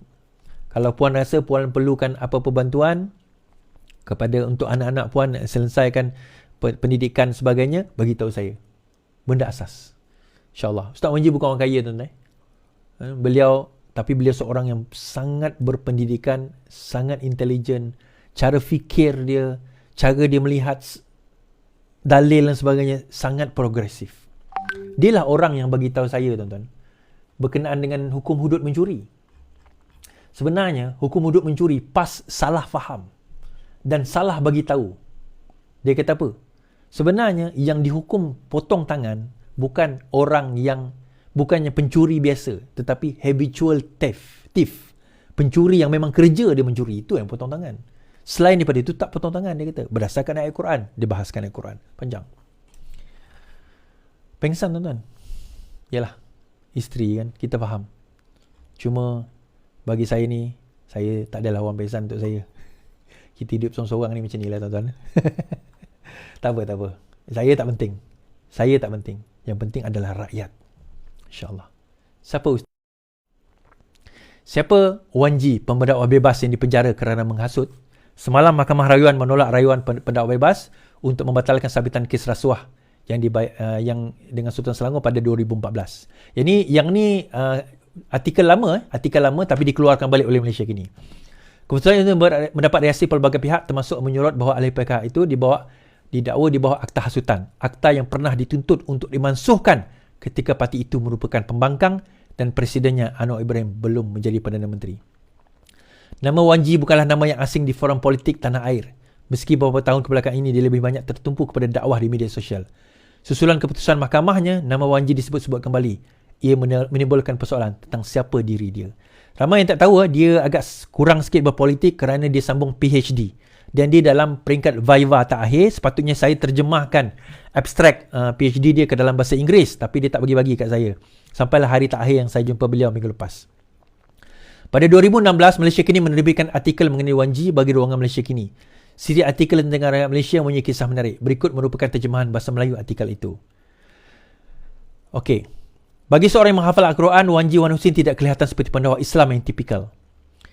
Kalau puan rasa puan perlukan apa-apa bantuan untuk anak-anak puan selesaikan pendidikan sebagainya, bagi tahu saya. Benda asas. InsyaAllah. Ustaz Wan G bukan orang kaya, tuan-tuan. Beliau seorang yang sangat berpendidikan, sangat intelijen. Cara fikir dia, cara dia melihat dalil dan sebagainya, sangat progresif. Dialah orang yang bagi tahu saya, tuan-tuan, berkenaan dengan hukum hudud mencuri. Sebenarnya, hukum hudud mencuri PAS salah faham dan salah bagi tahu. Dia kata apa? Sebenarnya yang dihukum potong tangan bukan orang yang bukannya pencuri biasa, tetapi habitual thief, Pencuri yang memang kerja dia mencuri, itu yang potong tangan. Selain daripada itu, tak potong tangan, dia kata. Berdasarkan ayat Quran. Dia bahaskan ayat Quran. Panjang. Pengsan, tuan-tuan. Yalah, isteri kan, kita faham. Cuma, bagi saya ni, saya tak ada lawan pengsan untuk saya. Kita hidup seorang-seorang ni macam ni lah, tuan-tuan. Tak apa. Saya tak penting. Yang penting adalah rakyat. InsyaAllah. Siapa Wan Ji, pendakwa bebas yang dipenjara kerana menghasut? Semalam Mahkamah Rayuan menolak rayuan pendakwa bebas untuk membatalkan sabitan kes rasuah yang dengan Sultan Selangor pada 2014. Yang ni artikel lama tapi dikeluarkan balik oleh Malaysia kini. Kebetulan itu mendapat reaksi pelbagai pihak, termasuk menyorot bahawa ahli PKH itu didakwa di bawah Akta Hasutan. Akta yang pernah dituntut untuk dimansuhkan ketika parti itu merupakan pembangkang dan presidennya Anwar Ibrahim belum menjadi Perdana Menteri. Nama Wan Ji bukanlah nama yang asing di forum politik tanah air. Meski beberapa tahun kebelakang ini dia lebih banyak tertumpu kepada dakwah di media sosial. Susulan keputusan mahkamahnya, nama Wan Ji disebut-sebut kembali. Ia menimbulkan persoalan tentang siapa diri dia. Ramai yang tak tahu dia agak kurang sikit berpolitik kerana dia sambung PhD. Dan dia dalam peringkat Viva terakhir, sepatutnya saya terjemahkan abstrak PhD dia ke dalam bahasa Inggeris, tapi dia tak bagi-bagi kat saya. Sampailah hari terakhir yang saya jumpa beliau minggu lepas. Pada 2016, Malaysia Kini menerbitkan artikel mengenai Wan Ji bagi ruangan Malaysia Kini. Siri artikel tentang rakyat Malaysia mempunyai kisah menarik. Berikut merupakan terjemahan bahasa Melayu artikel itu. Okey. Bagi seorang yang menghafal Al-Quran, Wan Ji Wan Husin tidak kelihatan seperti pendakwa Islam yang tipikal.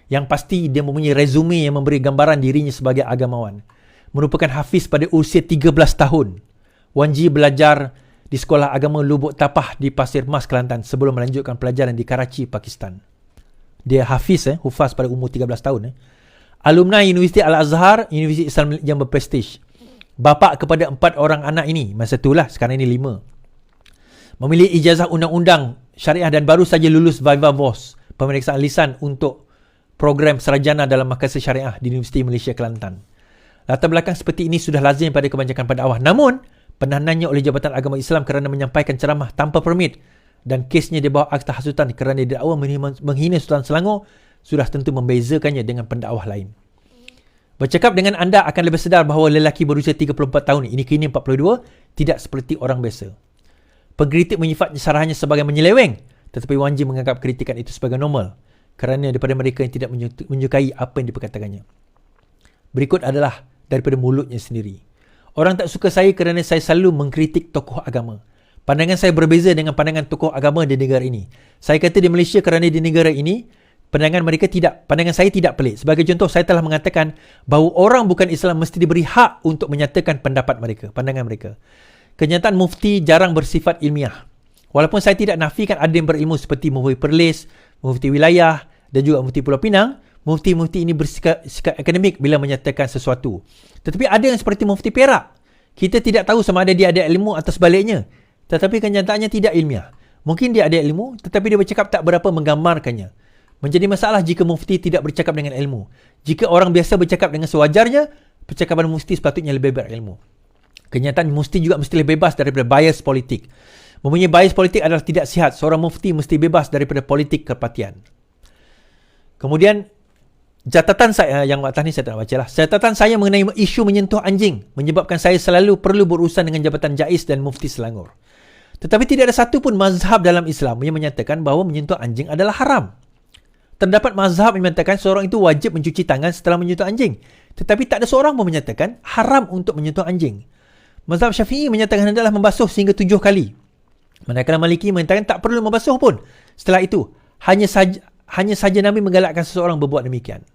Yang pasti, dia mempunyai resume yang memberi gambaran dirinya sebagai agamawan. Merupakan hafiz pada usia 13 tahun. Wan Ji belajar di Sekolah Agama Lubuk Tapah di Pasir Mas, Kelantan sebelum melanjutkan pelajaran di Karachi, Pakistan. Dia hafiz, hufaz pada umur 13 tahun. Alumni Universiti Al-Azhar, universiti Islam yang berprestij. Bapa kepada 4 orang anak ini, masa itulah, sekarang ini 5. Memiliki ijazah undang-undang syariah dan baru saja lulus Viva Voce, pemeriksaan lisan untuk program sarjana dalam Makassar Syariah di Universiti Malaysia Kelantan. Latar belakang seperti ini sudah lazim pada kebanyakan pendakwah. Namun, penahanannya oleh Jabatan Agama Islam kerana menyampaikan ceramah tanpa permit dan kesnya di bawah Akta Hasutan kerana didakwa menghina Sultan Selangor sudah tentu membezakannya dengan pendakwah lain. Bercakap dengan anda akan lebih sedar bahawa lelaki berusia 34 tahun, ini kini 42, tidak seperti orang biasa. Pengkritik menyifat sarahannya sebagai menyeleweng, tetapi Wan Ji menganggap kritikan itu sebagai normal kerana daripada mereka yang tidak menyukai apa yang diperkatakannya. Berikut adalah daripada mulutnya sendiri. Orang tak suka saya kerana saya selalu mengkritik tokoh agama. Pandangan saya berbeza dengan pandangan tokoh agama di negara ini. Saya kata di Malaysia kerana di negara ini, pandangan saya tidak pelik. Sebagai contoh, saya telah mengatakan bahawa orang bukan Islam mesti diberi hak untuk menyatakan pandangan mereka. Kenyataan mufti jarang bersifat ilmiah. Walaupun saya tidak nafikan ada yang berilmu seperti Mufti Perlis, Mufti Wilayah dan juga Mufti Pulau Pinang, mufti-mufti ini bersikap akademik bila menyatakan sesuatu. Tetapi ada yang seperti Mufti Perak. Kita tidak tahu sama ada dia ada ilmu atau sebaliknya. Tetapi kenyataannya tidak ilmiah. Mungkin dia ada ilmu, tetapi dia bercakap tak berapa menggambarkannya. Menjadi masalah jika mufti tidak bercakap dengan ilmu. Jika orang biasa bercakap dengan sewajarnya, percakapan mufti sepatutnya lebih berilmu. Kenyataan mufti juga mesti lebih bebas daripada bias politik. Mempunyai bias politik adalah tidak sihat. Seorang mufti mesti bebas daripada politik kepatian. Kemudian, catatan saya, yang atas ni saya tak nak baca lah. Catatan saya mengenai isu menyentuh anjing menyebabkan saya selalu perlu berurusan dengan Jabatan Jais dan Mufti Selangor. Tetapi tidak ada satu pun mazhab dalam Islam yang menyatakan bahawa menyentuh anjing adalah haram. Terdapat mazhab yang menyatakan seorang itu wajib mencuci tangan setelah menyentuh anjing. Tetapi tak ada seorang pun menyatakan haram untuk menyentuh anjing. Mazhab Syafi'i menyatakan hendaklah membasuh sehingga 7 kali. Manakala Maliki menyatakan tak perlu membasuh pun. Setelah itu, hanya saja Nabi menggalakkan seseorang berbuat demikian.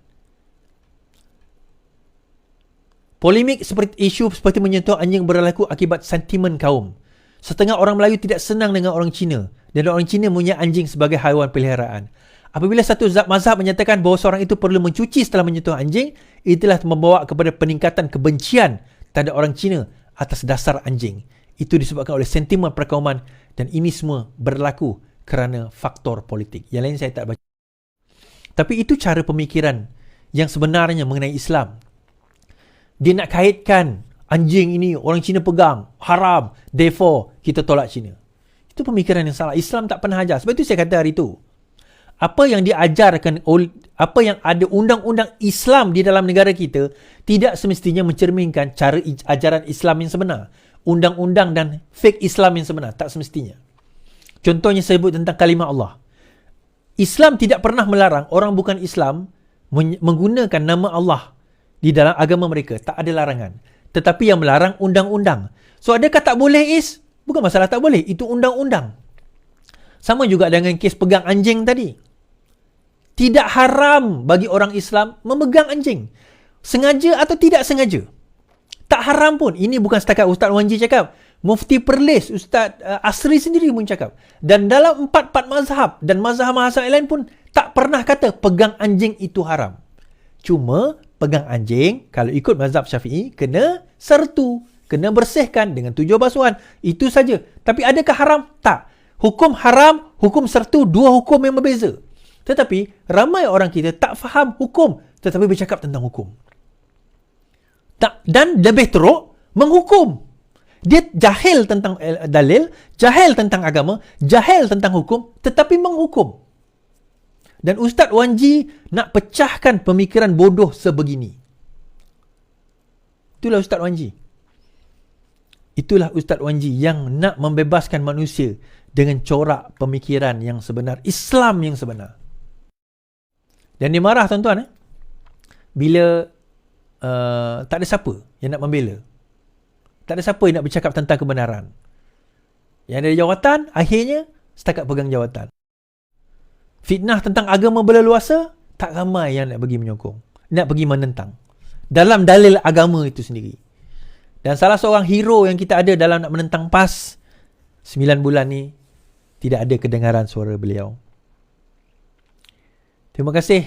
Polemik isu seperti menyentuh anjing berlaku akibat sentimen kaum. Setengah orang Melayu tidak senang dengan orang Cina dan orang Cina mempunyai anjing sebagai haiwan peliharaan. Apabila satu mazhab menyatakan bahawa seorang itu perlu mencuci setelah menyentuh anjing, itulah membawa kepada peningkatan kebencian terhadap orang Cina atas dasar anjing. Itu disebabkan oleh sentimen perkauman dan ini semua berlaku kerana faktor politik. Yang lain saya tak baca. Tapi itu cara pemikiran yang sebenarnya mengenai Islam. Dia nak kaitkan anjing ini orang Cina pegang, haram, therefore kita tolak Cina. Itu pemikiran yang salah. Islam tak pernah ajar. Sebab itu saya kata hari itu, Apa yang diajarkan, apa yang ada undang-undang Islam di dalam negara kita tidak semestinya mencerminkan cara ajaran Islam yang sebenar. Undang-undang dan fake Islam yang sebenar. Tak semestinya. Contohnya saya sebut tentang kalimah Allah. Islam tidak pernah melarang orang bukan Islam menggunakan nama Allah di dalam agama mereka. Tak ada larangan. Tetapi yang melarang undang-undang. So adakah tak boleh Is? Bukan masalah tak boleh. Itu undang-undang. Sama juga dengan kes pegang anjing tadi. Tidak haram bagi orang Islam memegang anjing. Sengaja atau tidak sengaja. Tak haram pun. Ini bukan setakat Ustaz Wanji cakap. Mufti Perlis, Ustaz Asri sendiri pun cakap. Dan dalam 4 mazhab dan mazhab-mazhab lain pun tak pernah kata pegang anjing itu haram. Cuma pegang anjing, kalau ikut mazhab Syafi'i, kena sertu. Kena bersihkan dengan 7 basuhan. Itu saja. Tapi adakah haram? Tak. Hukum haram, hukum sertu, 2 hukum yang berbeza. Tetapi ramai orang kita tak faham hukum tetapi bercakap tentang hukum. Dan lebih teruk menghukum. Dia jahil tentang dalil, jahil tentang agama, jahil tentang hukum tetapi menghukum. Dan Ustaz Wanji nak pecahkan pemikiran bodoh sebegini. Itulah Ustaz Wanji. Itulah Ustaz Wanji yang nak membebaskan manusia dengan corak pemikiran yang sebenar, Islam yang sebenar. Dan dia marah tuan-tuan bila tak ada siapa yang nak membela. Tak ada siapa yang nak bercakap tentang kebenaran. Yang ada jawatan, akhirnya setakat pegang jawatan. Fitnah tentang agama berleluasa, tak ramai yang nak pergi menyokong, nak pergi menentang dalam dalil agama itu sendiri. Dan salah seorang hero yang kita ada dalam nak menentang PAS 9 bulan ni, tidak ada kedengaran suara beliau. Terima kasih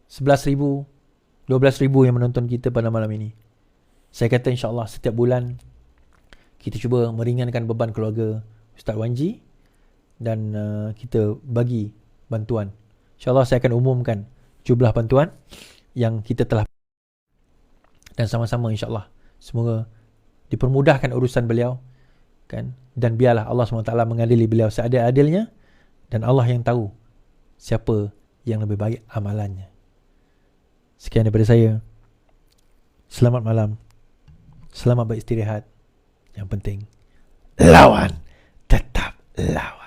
11,000, 12,000 yang menonton kita pada malam ini. Saya kata insyaAllah setiap bulan kita cuba meringankan beban keluarga Ustaz Wanji dan kita bagi bantuan. InsyaAllah saya akan umumkan jumlah bantuan yang kita telah dan sama-sama insyaAllah semoga dipermudahkan urusan beliau kan, dan biarlah Allah SWT mengadili beliau seadil-adilnya, dan Allah yang tahu siapa yang lebih baik amalannya. Sekian daripada saya. Selamat malam. Selamat beristirahat. Yang penting, lawan. Tetap lawan.